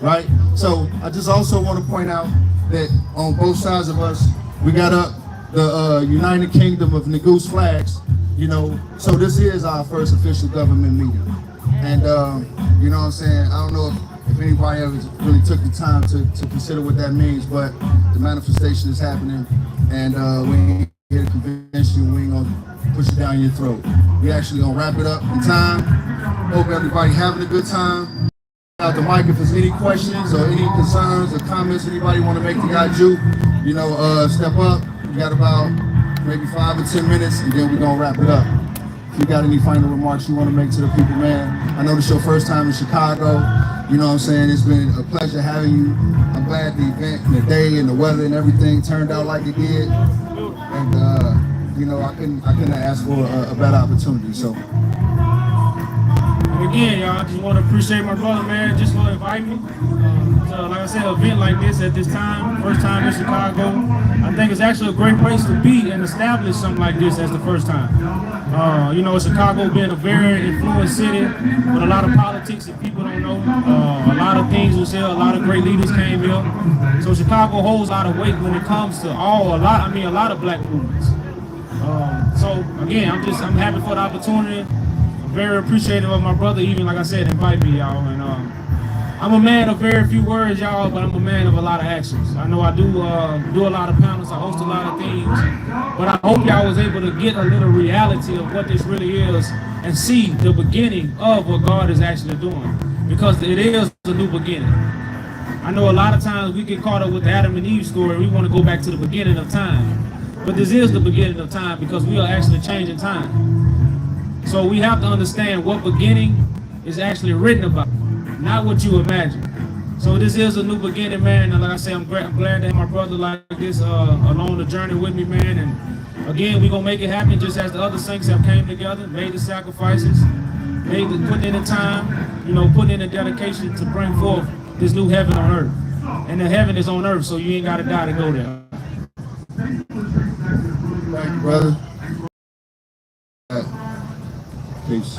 right? So I just also want to point out that on both sides of us, we got up the United Kingdom of Negus flags, you know, so this is our first official government meeting. And, you know what I'm saying, I don't know if anybody ever really took the time to consider what that means, but the manifestation is happening, and we ain't here to convince you, we ain't gonna push it down your throat. We actually gonna wrap it up in time. Hope everybody having a good time. Out the mic if there's any questions or any concerns or comments anybody want to make to Yaju, you know, step up. We got about maybe 5 or 10 minutes, and then we're gonna wrap it up. If you got any final remarks you want to make to the people, man. I know this is your first time in Chicago. You know what I'm saying? It's been a pleasure having you. I'm glad the event and the day and the weather and everything turned out like it did. And you know, I couldn't ask for a better opportunity. So. And again, y'all, I just want to appreciate my brother, man, just for inviting me. So, like I said, an event like this at this time, first time in Chicago, I think it's actually a great place to be and establish something like this as the first time. You know, Chicago being a very influential city with a lot of politics that people don't know, a lot of things was here, a lot of great leaders came here. So Chicago holds a lot of weight when it comes to a lot of black movements. So again, I'm happy for the opportunity. Very appreciative of my brother, even like I said, invite me, y'all. And I'm a man of very few words, y'all, but I'm a man of a lot of actions. I know I do a lot of panels, I host a lot of things, but I hope y'all was able to get a little reality of what this really is and see the beginning of what God is actually doing, because it is a new beginning. I know a lot of times we get caught up with the Adam and Eve story. We want to go back to the beginning of time, but this is the beginning of time because we are actually changing time. So we have to understand what beginning is actually written about, not what you imagine. So this is a new beginning, man. And like I say, I'm glad to have my brother like this along the journey with me, man. And again, we're going to make it happen just as the other saints have came together, made the sacrifices, put in the time, you know, put in the dedication to bring forth this new heaven on earth. And the heaven is on earth, so you ain't got to die to go there. Thank you, brother. Peace.